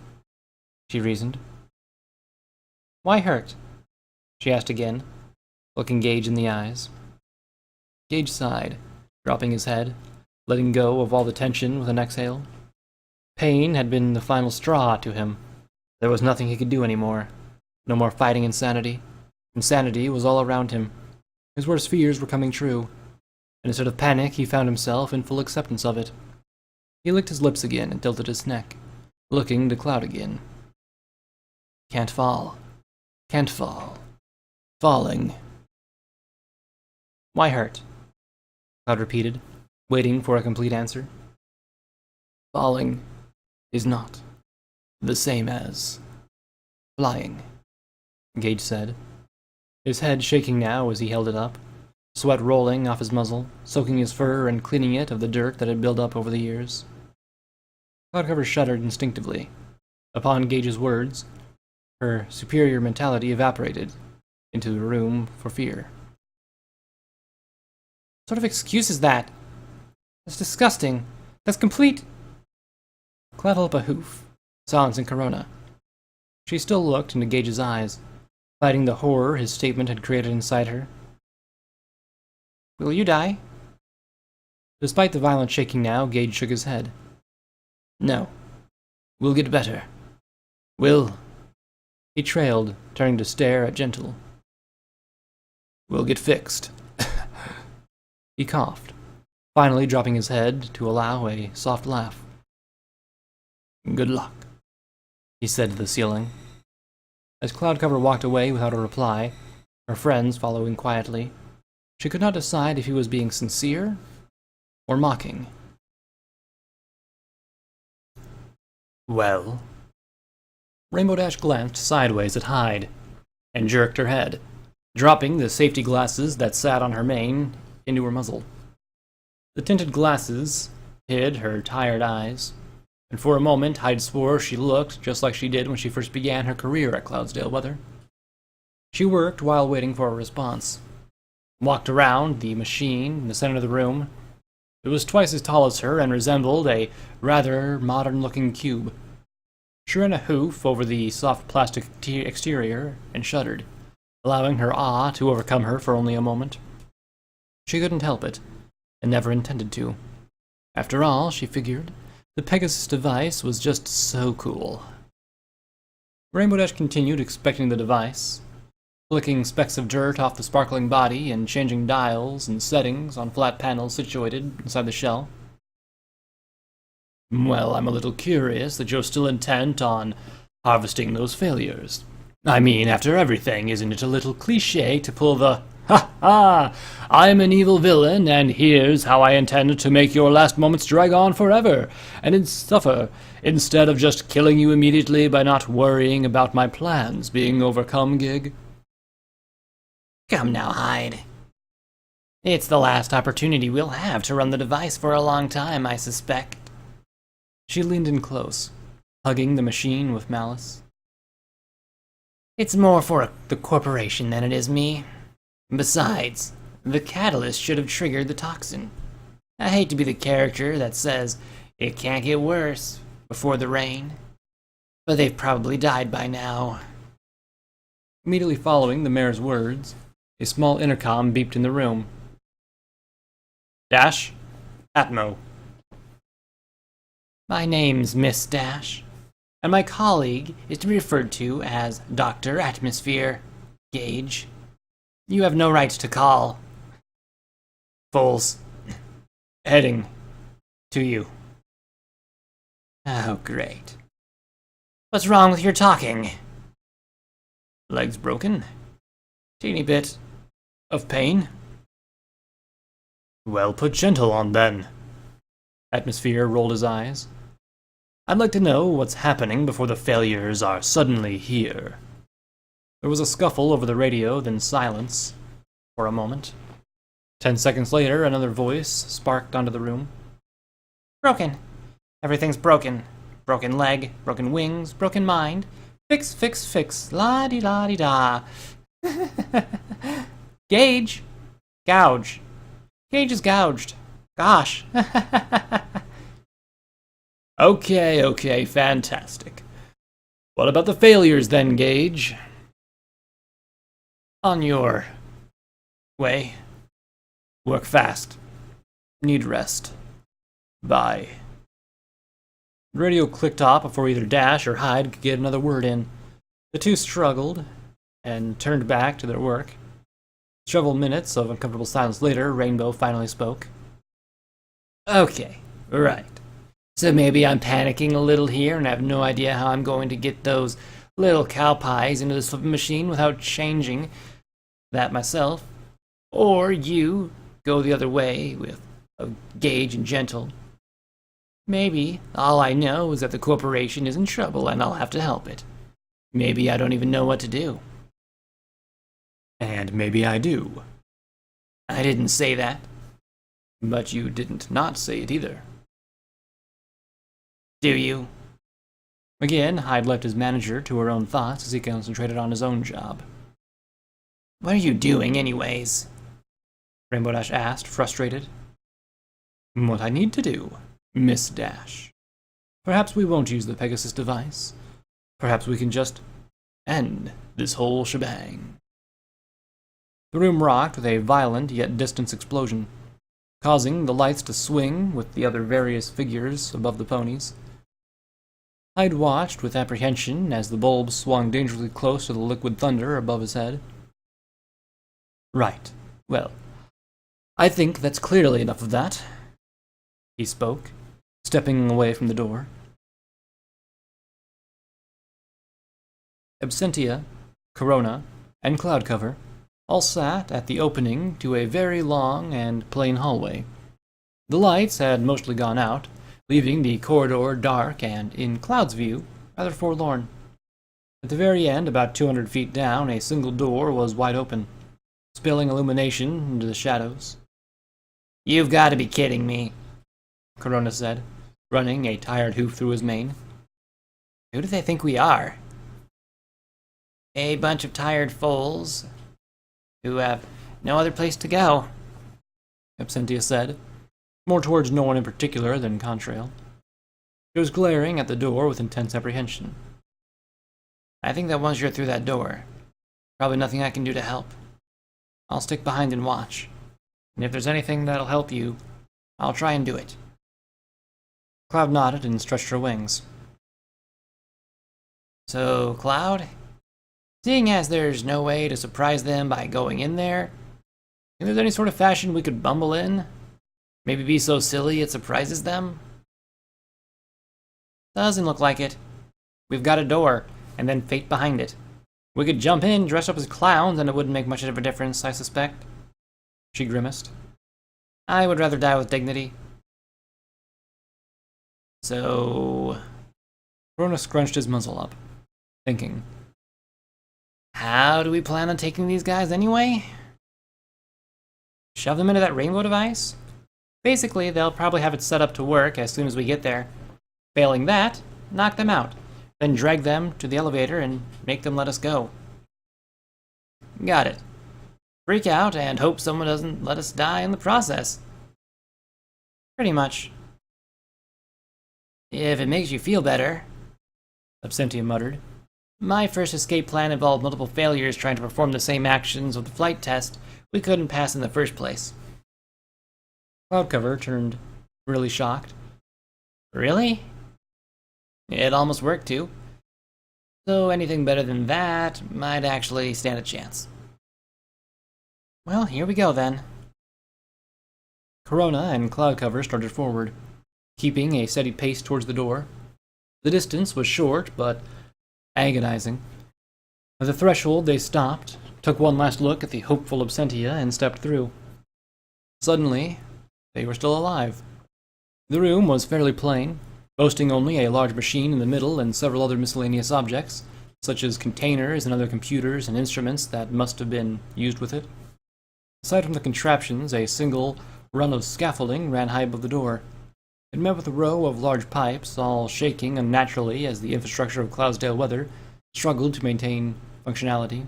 she reasoned. Why hurt? She asked again, looking Gage in the eyes. Gage sighed, dropping his head, letting go of all the tension with an exhale. Pain had been the final straw to him. There was nothing he could do anymore. No more fighting insanity. Insanity was all around him. His worst fears were coming true, and instead of panic, he found himself in full acceptance of it. He licked his lips again and tilted his neck, looking to Cloud again. Can't fall. Can't fall. Falling. Why hurt? Cloud repeated, waiting for a complete answer. Falling is not the same as flying, Gage said, his head shaking now as he held it up, sweat rolling off his muzzle, soaking his fur and cleaning it of the dirt that had built up over the years. Cloudcover shuddered instinctively. Upon Gage's words, her superior mentality evaporated into the room for fear. What sort of excuse is that? That's disgusting. That's complete... Cloud held up a hoof, silencing Corona. She still looked into Gage's eyes, fighting the horror his statement had created inside her. Will you die? Despite the violent shaking now, Gage shook his head. No. We'll get better. We'll... He trailed, turning to stare at Gentle. We'll get fixed. He coughed, finally dropping his head to allow a soft laugh. "Good luck," he said to the ceiling. As Cloudcover walked away without a reply, her friends following quietly, she could not decide if he was being sincere or mocking. "Well?" Rainbow Dash glanced sideways at Hyde and jerked her head, dropping the safety glasses that sat on her mane into her muzzle. The tinted glasses hid her tired eyes, and for a moment Hyde swore she looked just like she did when she first began her career at Cloudsdale Weather. She worked while waiting for a response, walked around the machine in the center of the room. It was twice as tall as her and resembled a rather modern-looking cube. She ran a hoof over the soft plastic exterior and shuddered, allowing her awe to overcome her for only a moment. She couldn't help it, and never intended to. After all, she figured, the Pegasus device was just so cool. Rainbow Dash continued inspecting the device, flicking specks of dirt off the sparkling body and changing dials and settings on flat panels situated inside the shell. "Well, I'm a little curious that you're still intent on harvesting those failures. I mean, after everything, isn't it a little cliché to pull the, 'Ha ha! I'm an evil villain, and here's how I intend to make your last moments drag on forever, and suffer, instead of just killing you immediately by not worrying about my plans being overcome gig?'" Come now, Hyde. It's the last opportunity we'll have to run the device for a long time, I suspect. She leaned in close, hugging the machine with malice. It's more for the corporation than it is me. Besides, the catalyst should have triggered the toxin. I hate to be the character that says it can't get worse before the rain, but they've probably died by now. Immediately following the mayor's words, a small intercom beeped in the room. "Dash, Atmo." My name's Miss Dash, and my colleague is to be referred to as Dr. Atmosphere, Gage. You have no right to call. Foles. Heading to you. Oh, great. What's wrong with your talking? Legs broken. Teeny bit of pain. Well, put gentle on then. Atmosphere rolled his eyes. I'd like to know what's happening before the failures are suddenly here. There was a scuffle over the radio, then silence for a moment. 10 seconds later, another voice sparked onto the room. Broken. Everything's broken. Broken leg, broken wings, broken mind. Fix, fix, fix. La-di-la-di-da. Gauge. Gouge. Gauge is gouged. Gosh. Okay, fantastic. What about the failures then, Gage? On your way. Work fast. Need rest. Bye. The radio clicked off before either Dash or Hyde could get another word in. The two struggled and turned back to their work. Several minutes of uncomfortable silence later, Rainbow finally spoke. Okay, right. So maybe I'm panicking a little here and have no idea how I'm going to get those little cow pies into the slipping machine without changing that myself. Or you go the other way with a Gage and Gentle. Maybe all I know is that the corporation is in trouble and I'll have to help it. Maybe I don't even know what to do. And maybe I do. I didn't say that. But you didn't not say it either. Do you? Again, Hyde left his manager to her own thoughts as he concentrated on his own job. What are you doing, anyways? Rainbow Dash asked, frustrated. What I need to do, Miss Dash. Perhaps we won't use the Pegasus device. Perhaps we can just end this whole shebang. The room rocked with a violent yet distant explosion, causing the lights to swing with the other various figures above the ponies. Hyde watched with apprehension as the bulb swung dangerously close to the liquid thunder above his head. Right. Well, I think that's clearly enough of that, he spoke, stepping away from the door. Absentia, Corona, and Cloudcover all sat at the opening to a very long and plain hallway. The lights had mostly gone out, leaving the corridor dark and, in Cloud's view, rather forlorn. At the very end, about 200 feet down, a single door was wide open, spilling illumination into the shadows. "You've got to be kidding me," Corona said, running a tired hoof through his mane. "Who do they think we are? A bunch of tired foals who have no other place to go," Absentia said, more towards no one in particular than Contrail. She was glaring at the door with intense apprehension. "I think that once you're through that door, probably nothing I can do to help. I'll stick behind and watch, and if there's anything that'll help you, I'll try and do it." Cloud nodded and stretched her wings. "So, Cloud, seeing as there's no way to surprise them by going in there, if there's any sort of fashion we could bumble in, maybe be so silly it surprises them?" "Doesn't look like it. We've got a door, and then fate behind it. We could jump in, dress up as clowns, and it wouldn't make much of a difference, I suspect." She grimaced. "I would rather die with dignity." "So..." Corona scrunched his muzzle up, thinking. "How do we plan on taking these guys anyway?" "Shove them into that rainbow device? Basically, they'll probably have it set up to work as soon as we get there. Failing that, knock them out, then drag them to the elevator and make them let us go." "Got it. Freak out and hope someone doesn't let us die in the process." "Pretty much." "If it makes you feel better," Absentia muttered. "my first escape plan involved multiple failures trying to perform the same actions with the flight test we couldn't pass in the first place." Cloudcover turned really shocked. "Really?" "It almost worked, too. So anything better than that might actually stand a chance." "Well, here we go, then." Corona and Cloudcover started forward, keeping a steady pace towards the door. The distance was short, but agonizing. At the threshold, they stopped, took one last look at the hopeful Absentia, and stepped through. Suddenly, they were still alive. The room was fairly plain, boasting only a large machine in the middle and several other miscellaneous objects, such as containers and other computers and instruments that must have been used with it. Aside from the contraptions, a single run of scaffolding ran high above the door. It met with a row of large pipes, all shaking unnaturally as the infrastructure of Cloudsdale Weather struggled to maintain functionality.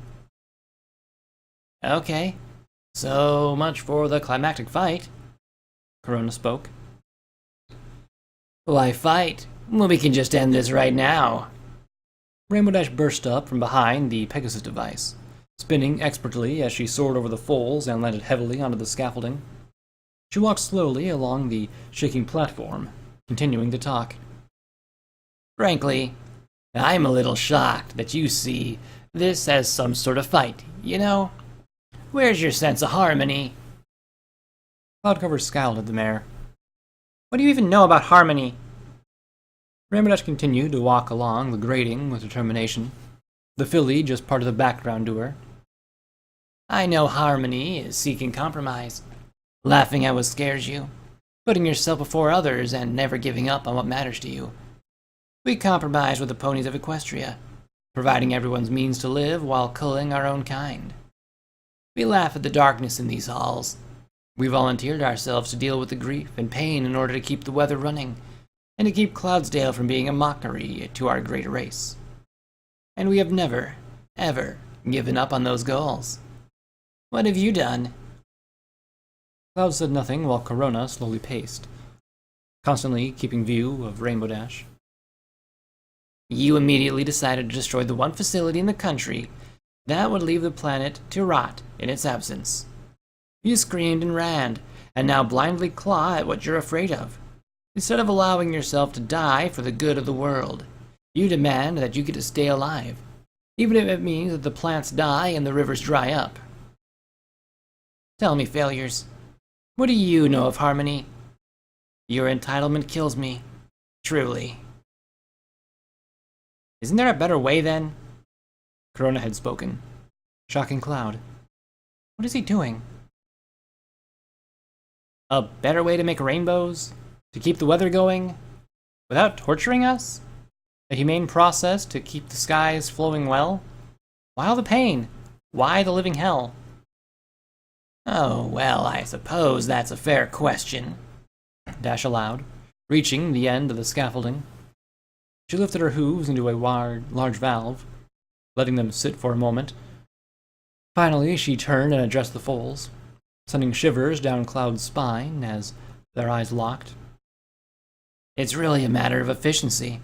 "Okay, so much for the climactic fight," Corona spoke. "Why fight? Well, we can just end this right now." Rainbow Dash burst up from behind the Pegasus device, spinning expertly as she soared over the folds and landed heavily onto the scaffolding. She walked slowly along the shaking platform, continuing to talk. "Frankly, I'm a little shocked that you see this as some sort of fight, you know? Where's your sense of harmony?" Cloudcover scowled at the mare. "What do you even know about harmony?" Rainbow Dash continued to walk along the grating with determination, the filly just part of the background to her. "I know harmony is seeking compromise, laughing at what scares you, putting yourself before others, and never giving up on what matters to you. We compromise with the ponies of Equestria, providing everyone's means to live while culling our own kind. We laugh at the darkness in these halls. We volunteered ourselves to deal with the grief and pain in order to keep the weather running, and to keep Cloudsdale from being a mockery to our great race. And we have never, ever given up on those goals. What have you done?" Cloud said nothing while Corona slowly paced, constantly keeping view of Rainbow Dash. "You immediately decided to destroy the one facility in the country that would leave the planet to rot in its absence. You screamed and ran, and now blindly claw at what you're afraid of. Instead of allowing yourself to die for the good of the world, you demand that you get to stay alive, even if it means that the plants die and the rivers dry up. Tell me, failures, What do you know of harmony? Your entitlement kills me. Truly. Isn't there a better way, then? Corona had spoken. Shocking Cloud. What is he doing? A better way to make rainbows? To keep the weather going? Without torturing us? A humane process to keep the skies flowing well? Why all the pain? Why the living hell? Oh, well, I suppose that's a fair question, Dash allowed, reaching the end of the scaffolding. She lifted her hooves into a large valve, letting them sit for a moment. Finally, she turned and addressed the foals, sending shivers down Cloud's spine as their eyes locked. It's really a matter of efficiency.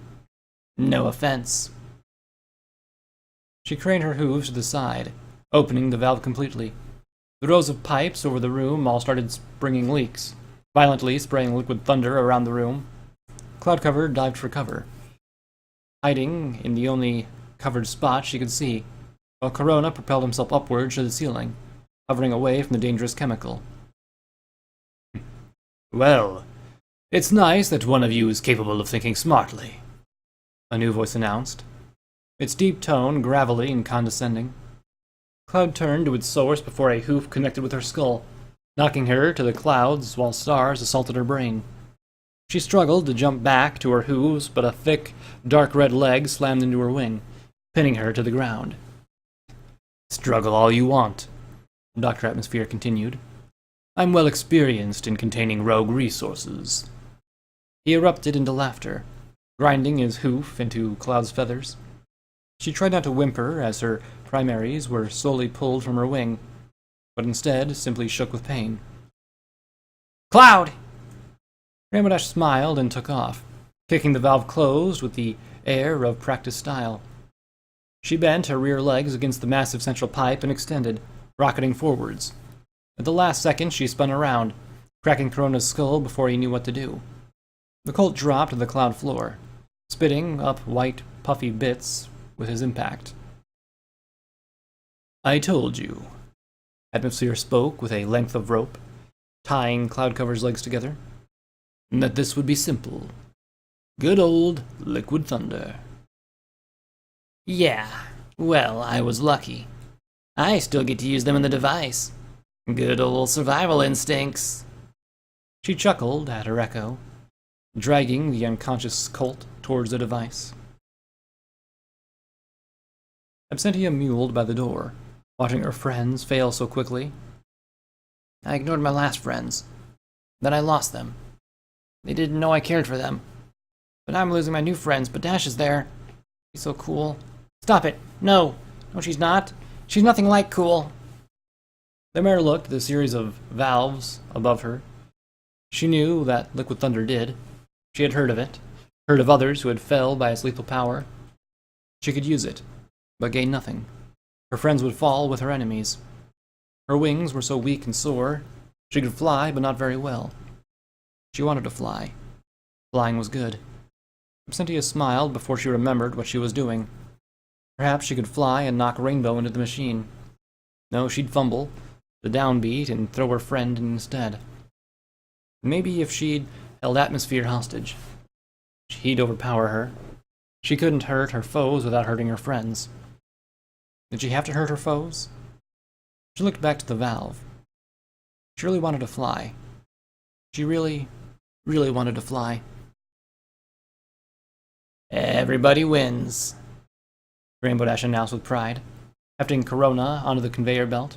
No offense. She craned her hooves to the side, opening the valve completely. The rows of pipes over the room all started springing leaks, violently spraying liquid thunder around the room. Cloudcover dived for cover, hiding in the only covered spot she could see, while Corona propelled himself upwards to the ceiling, hovering away from the dangerous chemical. Well, it's nice that one of you is capable of thinking smartly, a new voice announced, its deep tone gravelly and condescending. Cloud turned to its source before a hoof connected with her skull, knocking her to the clouds while stars assaulted her brain. She struggled to jump back to her hooves, but a thick, dark red leg slammed into her wing, pinning her to the ground. Struggle all you want, Dr. Atmosphere continued. I'm well experienced in containing rogue resources. He erupted into laughter, grinding his hoof into Cloud's feathers. She tried not to whimper as her primaries were slowly pulled from her wing, but instead simply shook with pain. Cloud! Rainbow Dash smiled and took off, kicking the valve closed with the air of practiced style. She bent her rear legs against the massive central pipe and extended, rocketing forwards. At the last second, she spun around, cracking Corona's skull before he knew what to do. The Colt dropped to the Cloud floor, spitting up white, puffy bits with his impact. I told you, Atmosphere spoke with a length of rope, tying Cloudcover's legs together, that this would be simple. Good old liquid thunder. Yeah, well, I was lucky. I still get to use them in the device. Good old survival instincts. She chuckled at her echo, dragging the unconscious Colt towards the device. Absentia mewled by the door, watching her friends fail so quickly. I ignored my last friends. Then I lost them. They didn't know I cared for them. But now I'm losing my new friends, but Dash is there. She's so cool. Stop it! No! No, she's not. She's nothing like cool. The mare looked at the series of valves above her. She knew that liquid thunder did. She had heard of it, heard of others who had fell by its lethal power. She could use it, but gain nothing. Her friends would fall with her enemies. Her wings were so weak and sore, she could fly, but not very well. She wanted to fly. Flying was good. Absentia smiled before she remembered what she was doing. Perhaps she could fly and knock Rainbow into the machine. No, she'd fumble, the downbeat, and throw her friend in instead. Maybe if she'd held Atmosphere hostage, he'd overpower her. She couldn't hurt her foes without hurting her friends. Did she have to hurt her foes? She looked back to the valve. She really wanted to fly. She really wanted to fly. Everybody wins, Rainbow Dash announced with pride, hefting Corona onto the conveyor belt.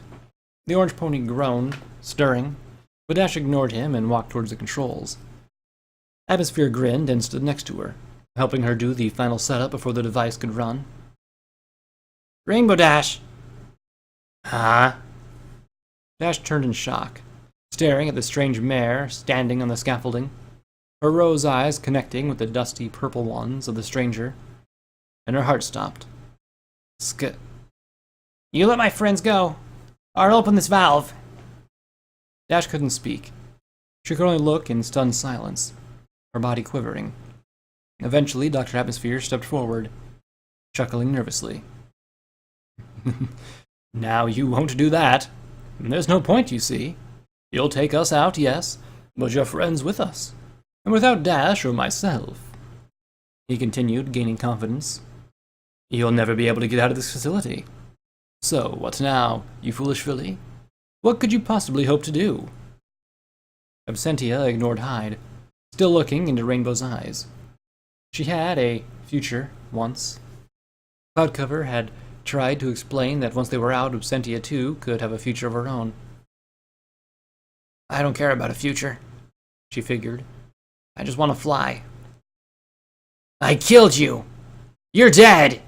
The orange pony groaned, stirring, but Dash ignored him and walked towards the controls. Atmosphere grinned and stood next to her, helping her do the final setup before the device could run. Rainbow Dash! Huh? Dash turned in shock, staring at the strange mare standing on the scaffolding, her rose eyes connecting with the dusty purple ones of the stranger, and her heart stopped. You let my friends go, or I'll open this valve. Dash couldn't speak. She could only look in stunned silence, her body quivering. Eventually, Dr. Atmosphere stepped forward, chuckling nervously. Now you won't do that. There's no point, you see. You'll take us out, yes, but your friends with us. And without Dash or myself," he continued, gaining confidence, "you'll never be able to get out of this facility. So, what now, you foolish filly? What could you possibly hope to do?" Absentia ignored Hyde, still looking into Rainbow's eyes. She had a future once. Cloudcover had tried to explain that once they were out, Absentia too could have a future of her own. "I don't care about a future," she figured. "I just want to fly." "I killed you! You're dead!"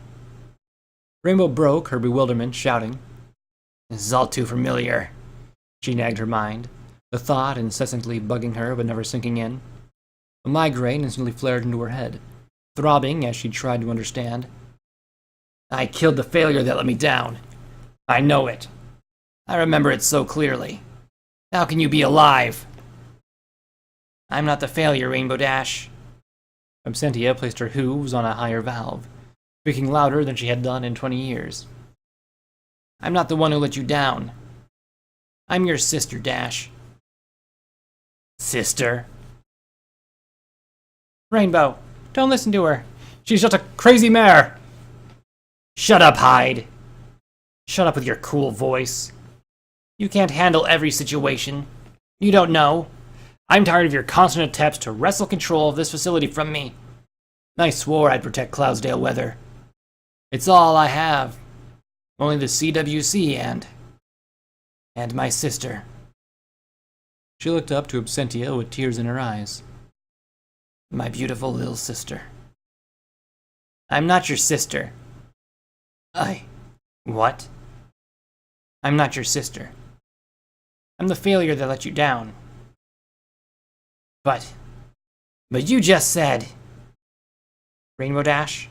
Rainbow broke her bewilderment, shouting. "This is all too familiar," She nagged her mind, the thought incessantly bugging her but never sinking in. A migraine instantly flared into her head, throbbing as she tried to understand. "I killed the failure that let me down. I know it. I remember it so clearly. How can you be alive?" "I'm not the failure, Rainbow Dash." Absentia placed her hooves on a higher valve, speaking louder than she had done in 20 years. "I'm not the one who let you down. I'm your sister, Dash." "Sister?" "Rainbow, don't listen to her. She's just a crazy mare." "Shut up, Hyde. Shut up with your cool voice. You can't handle every situation. You don't know. I'm tired of your constant attempts to wrestle control of this facility from me. I swore I'd protect Cloudsdale Weather. It's all I have. Only the CWC and my sister." She looked up to Absentia with tears in her eyes. "My beautiful little sister." "I'm not your sister." What?" "I'm not your sister. I'm the failure that let you down." But you just said..." "Rainbow Dash,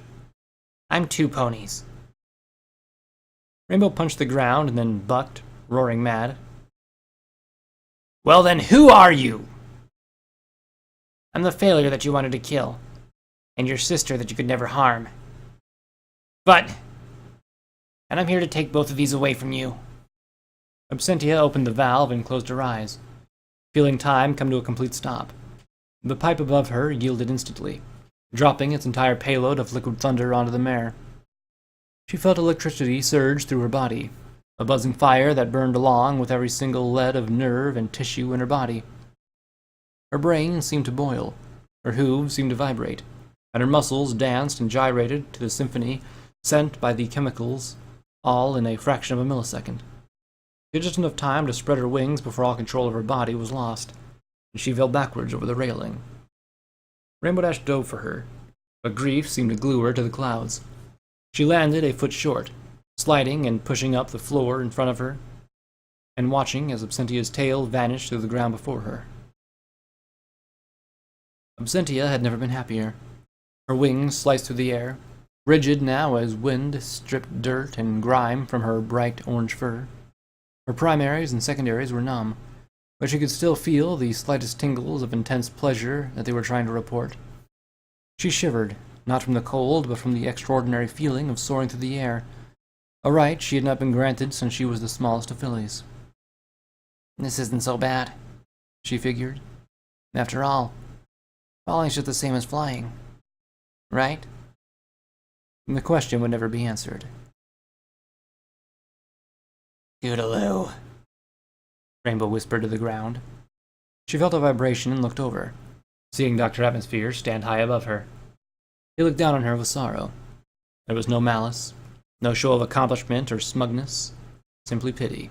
I'm two ponies." Rainbow punched the ground and then bucked, roaring mad. "Well then, who are you?" "I'm the failure that you wanted to kill, and your sister that you could never harm. And I'm here to take both of these away from you." Absentia opened the valve and closed her eyes, feeling time come to a complete stop. The pipe above her yielded instantly, dropping its entire payload of liquid thunder onto the mare. She felt electricity surge through her body, a buzzing fire that burned along with every single lead of nerve and tissue in her body. Her brain seemed to boil, her hooves seemed to vibrate, and her muscles danced and gyrated to the symphony sent by the chemicals, all in a fraction of a millisecond. She had just enough time to spread her wings before all control of her body was lost, and she fell backwards over the railing. Rainbow Dash dove for her, but grief seemed to glue her to the clouds. She landed a foot short, sliding and pushing up the floor in front of her, and watching as Absentia's tail vanished through the ground before her. Absentia had never been happier. Her wings sliced through the air, rigid now as wind stripped dirt and grime from her bright orange fur. Her primaries and secondaries were numb, but she could still feel the slightest tingles of intense pleasure that they were trying to report. She shivered, not from the cold, but from the extraordinary feeling of soaring through the air, a right she had not been granted since she was the smallest of fillies. "This isn't so bad," she figured. "After all, falling's just the same as flying, right?" And the question would never be answered. "Toodaloo," Rainbow whispered to the ground. She felt a vibration and looked over, seeing Dr. Atmosphere stand high above her. He looked down on her with sorrow. There was no malice, no show of accomplishment or smugness, simply pity.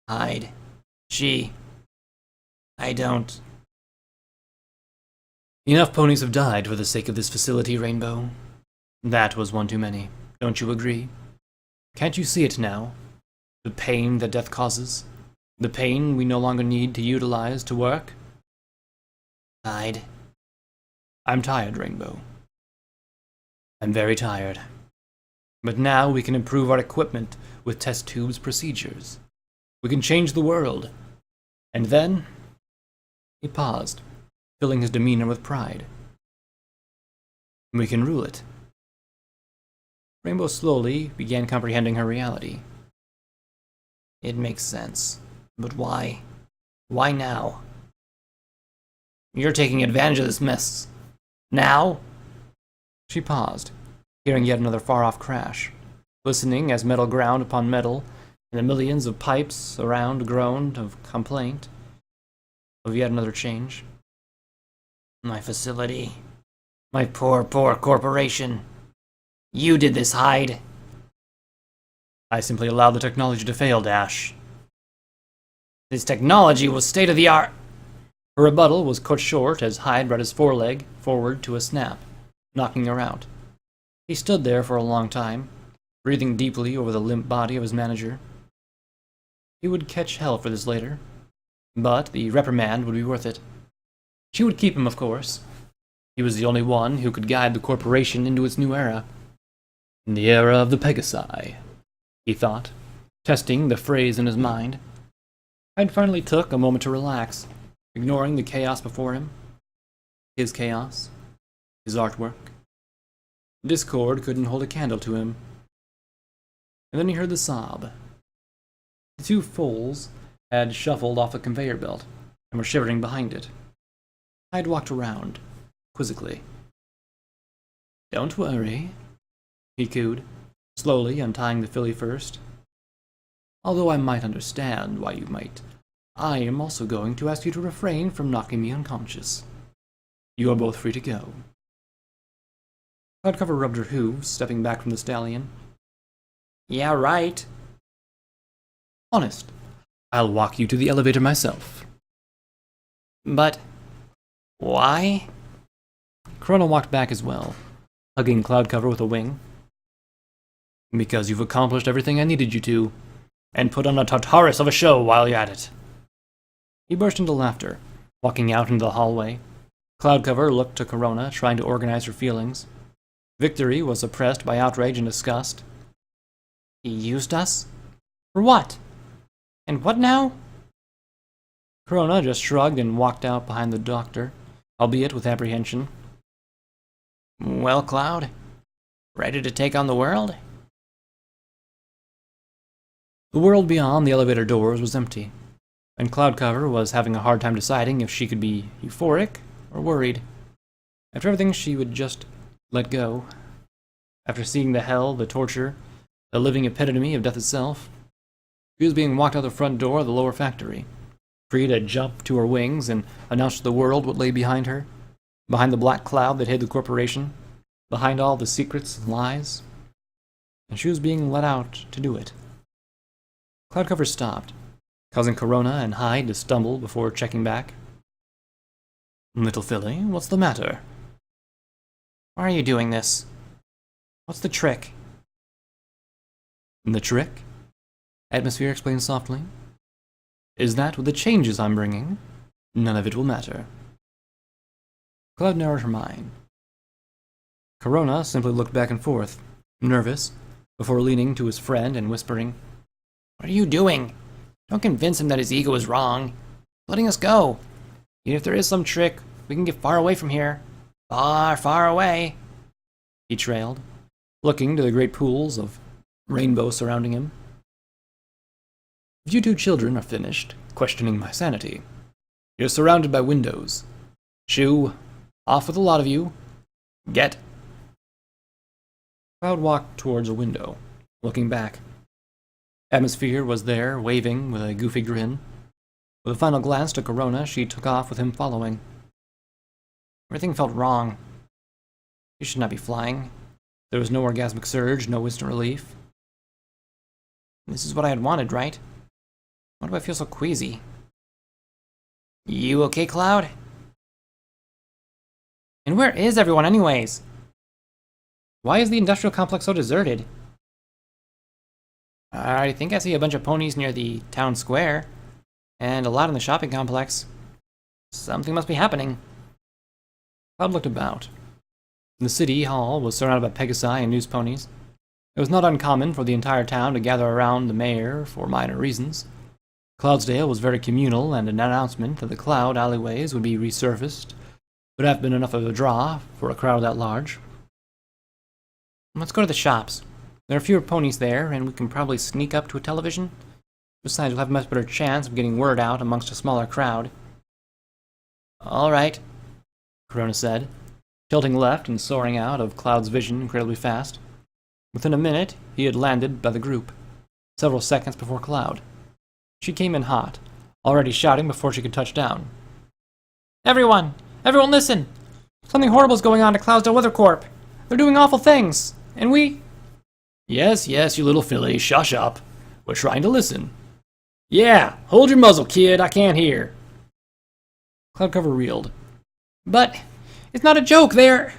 "Hyde. I don't..." "Enough ponies have died for the sake of this facility, Rainbow. That was one too many. Don't you agree? Can't you see it now? The pain that death causes? The pain we no longer need to utilize to work?" "Hyde." "I'm tired, Rainbow. I'm very tired. But now we can improve our equipment with test tubes procedures. We can change the world. And then..." He paused, filling his demeanor with pride. "We can rule it." Rainbow slowly began comprehending her reality. "It makes sense. But why?" Why now? You're taking advantage of this mess. Now? She paused, hearing yet another far-off crash, listening as metal ground upon metal, and the millions of pipes around groaned of complaint, of yet another change. My facility. My poor, poor corporation. You did this, Hyde. I simply allowed the technology to fail, Dash. This technology was state-of-the-art. Her rebuttal was cut short as Hyde brought his foreleg forward to a snap, knocking her out. He stood there for a long time, breathing deeply over the limp body of his manager. He would catch hell for this later, but the reprimand would be worth it. She would keep him, of course. He was the only one who could guide the corporation into its new era. In the era of the Pegasi, he thought, testing the phrase in his mind. Hyde finally took a moment to relax, ignoring the chaos before him. His chaos, his artwork. Discord couldn't hold a candle to him. And then he heard the sob. The two foals had shuffled off a conveyor belt and were shivering behind it. Hyde walked around, quizzically. Don't worry, he cooed, slowly untying the filly first. Although I might understand why you might, I am also going to ask you to refrain from knocking me unconscious. You are both free to go. Cloudcover rubbed her hooves, stepping back from the stallion. Yeah, right. Honest, I'll walk you to the elevator myself. But why? Corona walked back as well, hugging Cloudcover with a wing. Because you've accomplished everything I needed you to, and put on a Tartarus of a show while you're at it. He burst into laughter, walking out into the hallway. Cloudcover looked to Corona, trying to organize her feelings. Victory was suppressed by outrage and disgust. He used us? For what? And what now? Corona just shrugged and walked out behind the doctor, albeit with apprehension. Well, Cloud, ready to take on the world? The world beyond the elevator doors was empty, and Cloudcover was having a hard time deciding if she could be euphoric or worried. After everything, she would just let go. After seeing the hell, the torture, the living epitome of death itself, she was being walked out the front door of the lower factory, free to jump to her wings and announce to the world what lay behind her, behind the black cloud that hid the corporation, behind all the secrets and lies. And she was being let out to do it. Cloudcover stopped, causing Corona and Hyde to stumble before checking back. Little filly, what's the matter? Why are you doing this? What's the trick? The trick, Atmosphere explained softly, is that with the changes I'm bringing, none of it will matter. Cloud narrowed her mind. Corona simply looked back and forth, nervous, before leaning to his friend and whispering, What are you doing? Don't convince him that his ego is wrong. Letting us go. Even if there is some trick, we can get far away from here. Far, far away. He trailed, looking to the great pools of rainbow surrounding him. If you two children are finished questioning my sanity, you're surrounded by windows. Shoo, off with a lot of you. Get. Cloud walked towards a window, looking back. Atmosphere was there, waving with a goofy grin. With a final glance to Corona, she took off with him following. Everything felt wrong. You should not be flying. There was no orgasmic surge, no instant relief. This is what I had wanted, right? Why do I feel so queasy? You okay, Cloud? And where is everyone anyways? Why is the industrial complex so deserted? I think I see a bunch of ponies near the town square, and a lot in the shopping complex. Something must be happening. Cloud looked about. The city hall was surrounded by Pegasi and news ponies. It was not uncommon for the entire town to gather around the mayor for minor reasons. Cloudsdale was very communal, and an announcement that the Cloud alleyways would be resurfaced would have been enough of a draw for a crowd that large. Let's go to the shops. There are fewer ponies there, and we can probably sneak up to a television. Besides, you'll have a much better chance of getting word out amongst a smaller crowd. All right, Corona said, tilting left and soaring out of Cloud's vision incredibly fast. Within a minute, he had landed by the group, several seconds before Cloud. She came in hot, already shouting before she could touch down. Everyone listen! Something horrible is going on to Cloudsdale Weather Corp. They're doing awful things, and we... Yes, you little filly, shush up. We're trying to listen. Yeah, hold your muzzle, kid, I can't hear. Cloudcover reeled. But it's not a joke, they're...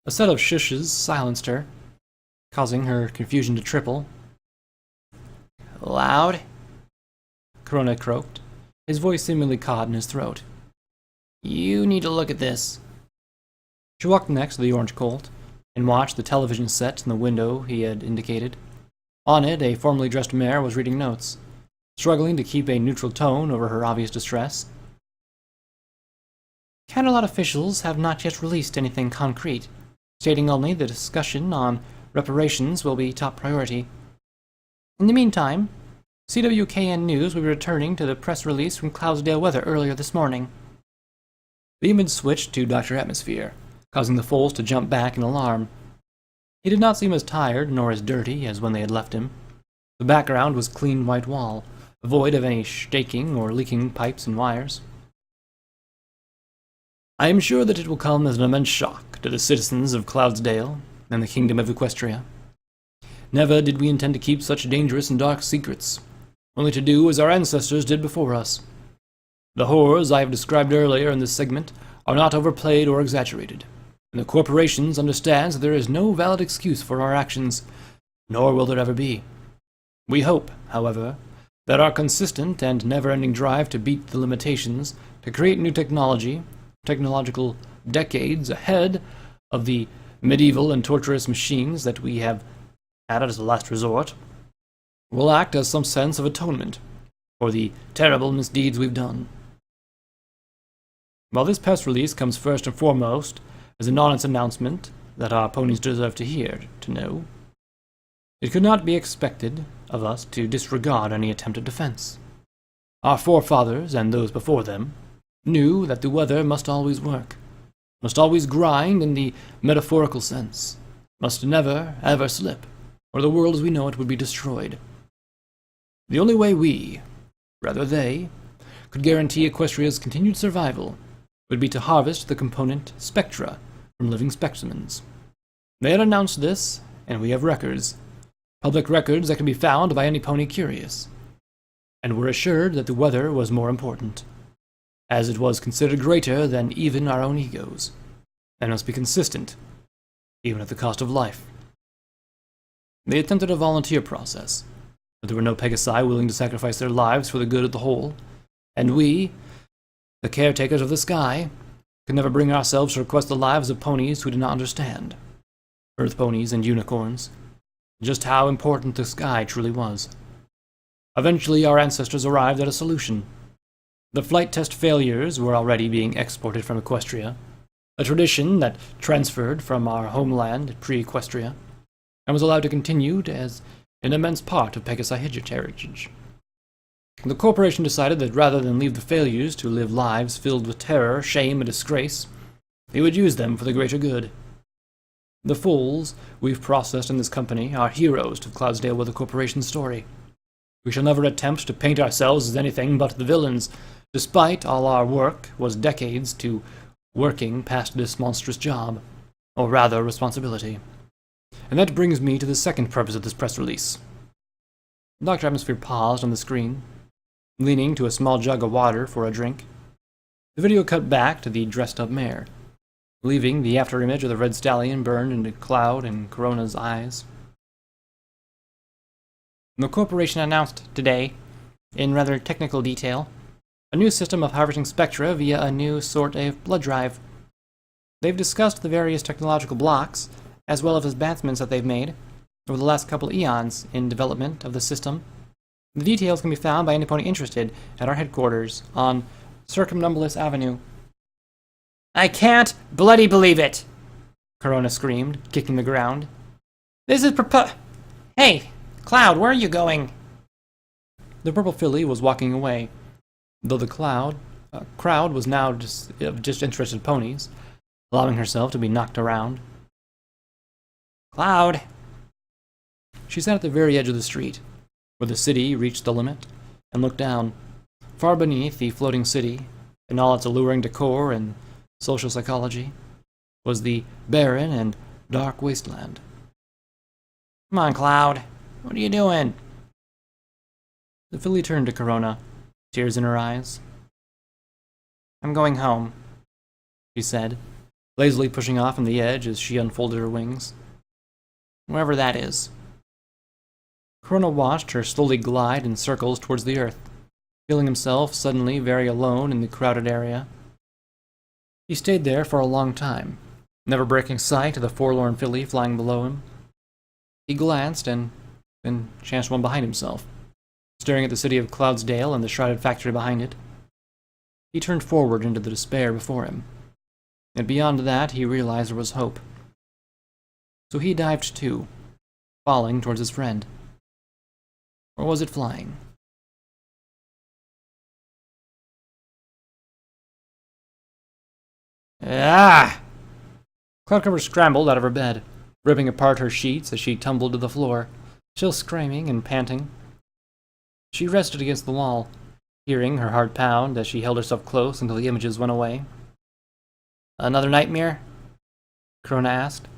A set of shushes silenced her, causing her confusion to triple. Loud? Corona croaked, his voice seemingly caught in his throat. You need to look at this. She walked next to the orange colt and watched the television set in the window he had indicated. On it, a formally dressed mare was reading notes, struggling to keep a neutral tone over her obvious distress. Canterlot officials have not yet released anything concrete, stating only the discussion on reparations will be top priority. In the meantime, CWKN News will be returning to the press release from Cloudsdale Weather earlier this morning. The image switched to Dr. Atmosphere, causing the foals to jump back in alarm. He did not seem as tired nor as dirty as when they had left him. The background was clean white wall, void of any shaking or leaking pipes and wires. I am sure that it will come as an immense shock to the citizens of Cloudsdale and the Kingdom of Equestria. Never did we intend to keep such dangerous and dark secrets, only to do as our ancestors did before us. The horrors I have described earlier in this segment are not overplayed or exaggerated, and the corporations understands that there is no valid excuse for our actions, nor will there ever be. We hope, however, that our consistent and never-ending drive to beat the limitations, to create new technological decades ahead of the medieval and torturous machines that we have had as a last resort, will act as some sense of atonement for the terrible misdeeds we've done. While this press release comes first and foremost as an honest announcement that our ponies deserve to know, it could not be expected of us to disregard any attempt at defense. Our forefathers, and those before them, knew that the weather must always work, must always grind in the metaphorical sense, must never, ever slip, or the world as we know it would be destroyed. The only way they, could guarantee Equestria's continued survival would be to harvest the component spectra from living specimens. They had announced this, and we have records, public records that can be found by any pony curious, and were assured that the weather was more important, as it was considered greater than even our own egos, and must be consistent, even at the cost of life. They attempted a volunteer process, but there were no Pegasi willing to sacrifice their lives for the good of the whole, and we, the caretakers of the sky, could never bring ourselves to request the lives of ponies who did not understand, Earth ponies and unicorns, just how important the sky truly was. Eventually, our ancestors arrived at a solution. The flight test failures were already being exported from Equestria, a tradition that transferred from our homeland pre-Equestria, and was allowed to continue as an immense part of Pegasi heritage. The corporation decided that rather than leave the failures to live lives filled with terror, shame, and disgrace, they would use them for the greater good. The fools we've processed in this company are heroes to Cloudsdale Weather Corporation's story. We shall never attempt to paint ourselves as anything but the villains, despite all our work was decades to working past this monstrous job, or rather responsibility. And that brings me to the second purpose of this press release. Dr. Atmosphere paused on the screen, leaning to a small jug of water for a drink. The video cut back to the dressed-up mare, leaving the afterimage of the red stallion burned into Cloud and Corona's eyes. The corporation announced today, in rather technical detail, a new system of harvesting spectra via a new sort of blood drive. They've discussed the various technological blocks, as well as advancements that they've made over the last couple eons in development of the system. The details can be found by any pony interested at our headquarters on Circumnambulous Avenue. I can't bloody believe it! Corona screamed, kicking the ground. This is Hey, Cloud, where are you going? The purple filly was walking away, though the crowd was now just interested ponies, allowing herself to be knocked around. Cloud! She sat at the very edge of the street, where the city reached the limit, and looked down. Far beneath the floating city, in all its alluring decor and social psychology, was the barren and dark wasteland. Come on, Cloud. What are you doing? The filly turned to Corona, tears in her eyes. I'm going home, She said, lazily pushing off from the edge as she unfolded her wings. wherever that is. Corona watched her slowly glide in circles towards the earth, feeling himself suddenly very alone in the crowded area. He stayed there for a long time, never breaking sight of the forlorn filly flying below him. He glanced and then chanced one behind himself, staring at the city of Cloudsdale and the shrouded factory behind it. He turned forward into the despair before him, and beyond that he realized there was hope. So he dived too, falling towards his friend. Or was it flying? Ah! Cloudcover scrambled out of her bed, ripping apart her sheets as she tumbled to the floor, still screaming and panting. She rested against the wall, hearing her heart pound as she held herself close until the images went away. Another nightmare? Corona asked,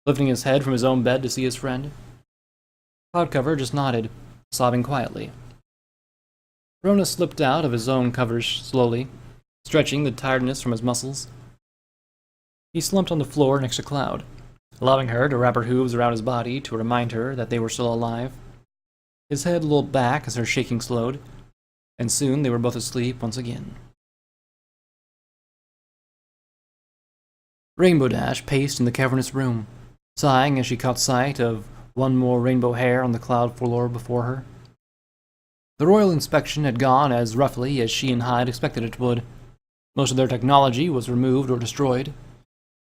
lifting his head from his own bed to see his friend. Cloudcover just nodded, sobbing quietly. Corona slipped out of his own covers slowly, stretching the tiredness from his muscles. He slumped on the floor next to Cloud, allowing her to wrap her hooves around his body to remind her that they were still alive. His head lolled back as her shaking slowed, and soon they were both asleep once again. Rainbow Dash paced in the cavernous room, sighing as she caught sight of one more rainbow hair on the cloud floor before her. The royal inspection had gone as roughly as she and Hyde expected it would. Most of their technology was removed or destroyed,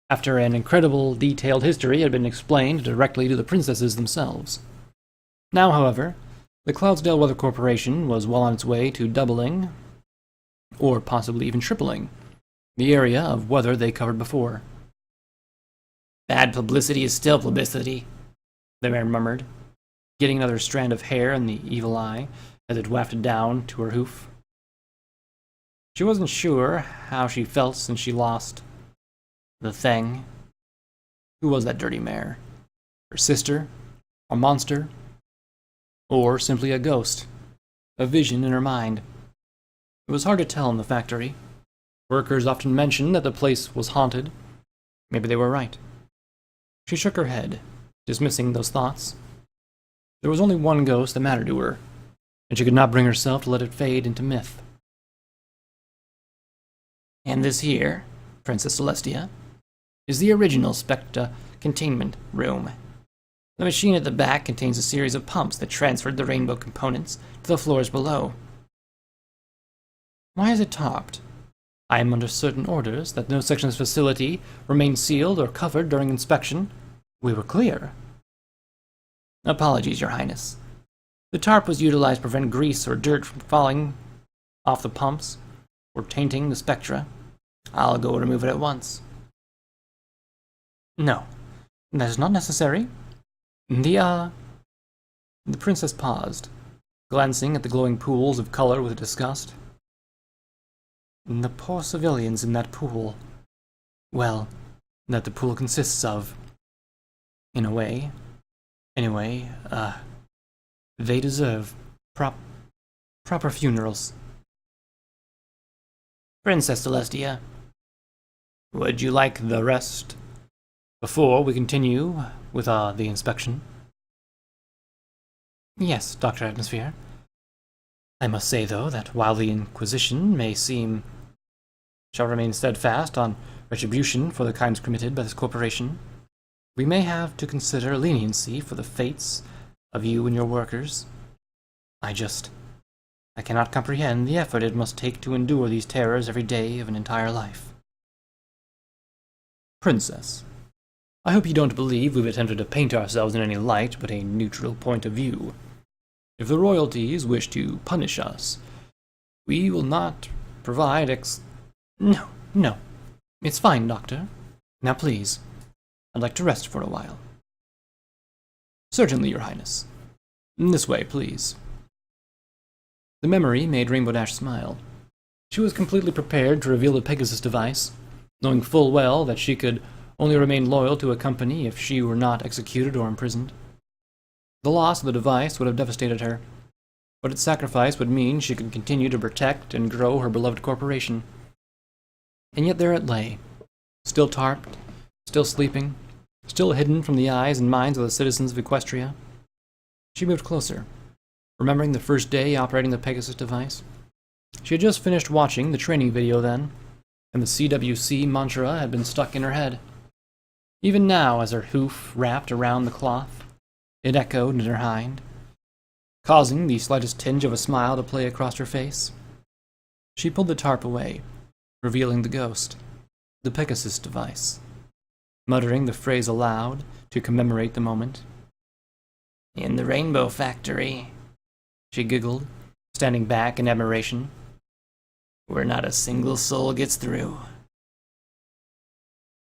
after an incredible detailed history had been explained directly to the princesses themselves. Now, however, the Cloudsdale Weather Corporation was well on its way to doubling, or possibly even tripling, the area of weather they covered before. Bad publicity is still publicity, The mayor murmured, getting another strand of hair in the evil eye as it wafted down to her hoof. She wasn't sure how she felt since she lost the thing. Who was that dirty mare? Her sister? A monster? Or simply a ghost? A vision in her mind? It was hard to tell in the factory. Workers often mentioned that the place was haunted. Maybe they were right. She shook her head, dismissing those thoughts. There was only one ghost that mattered to her, and she could not bring herself to let it fade into myth. And this here, Princess Celestia, is the original Spectra containment room. The machine at the back contains a series of pumps that transferred the rainbow components to the floors below. Why is it topped? I am under certain orders that no section of this facility remain sealed or covered during inspection. We were clear. Apologies, Your Highness. The tarp was utilized to prevent grease or dirt from falling off the pumps or tainting the spectra. I'll go remove it at once. No, that is not necessary. The princess paused, glancing at the glowing pools of color with disgust. The poor civilians in that pool. Well, that the pool consists of. In a way. Anyway, they deserve proper funerals. Princess Celestia, Would you like the rest before we continue with the inspection? Yes, Dr. Atmosphere. I must say, though, that while the Inquisition shall remain steadfast on retribution for the crimes committed by this corporation, we may have to consider leniency for the fates of you and your workers. I cannot comprehend the effort it must take to endure these terrors every day of an entire life. Princess, I hope you don't believe we've attempted to paint ourselves in any light but a neutral point of view. If the royalties wish to punish us, we will not provide No, no. It's fine, Doctor. Now please, I'd like to rest for a while. Certainly, Your Highness. This way, please. The memory made Rainbow Dash smile. She was completely prepared to reveal the Pegasus device, knowing full well that she could only remain loyal to a company if she were not executed or imprisoned. The loss of the device would have devastated her, but its sacrifice would mean she could continue to protect and grow her beloved corporation. And yet there it lay, still tarped, still sleeping, still hidden from the eyes and minds of the citizens of Equestria. She moved closer, remembering the first day operating the Pegasus device. She had just finished watching the training video then, and the CWC mantra had been stuck in her head. Even now, as her hoof wrapped around the cloth, it echoed in her hind, causing the slightest tinge of a smile to play across her face. She pulled the tarp away, revealing the ghost, the Pegasus device, muttering the phrase aloud to commemorate the moment. In the Rainbow Factory, she giggled, standing back in admiration. where not a single soul gets through.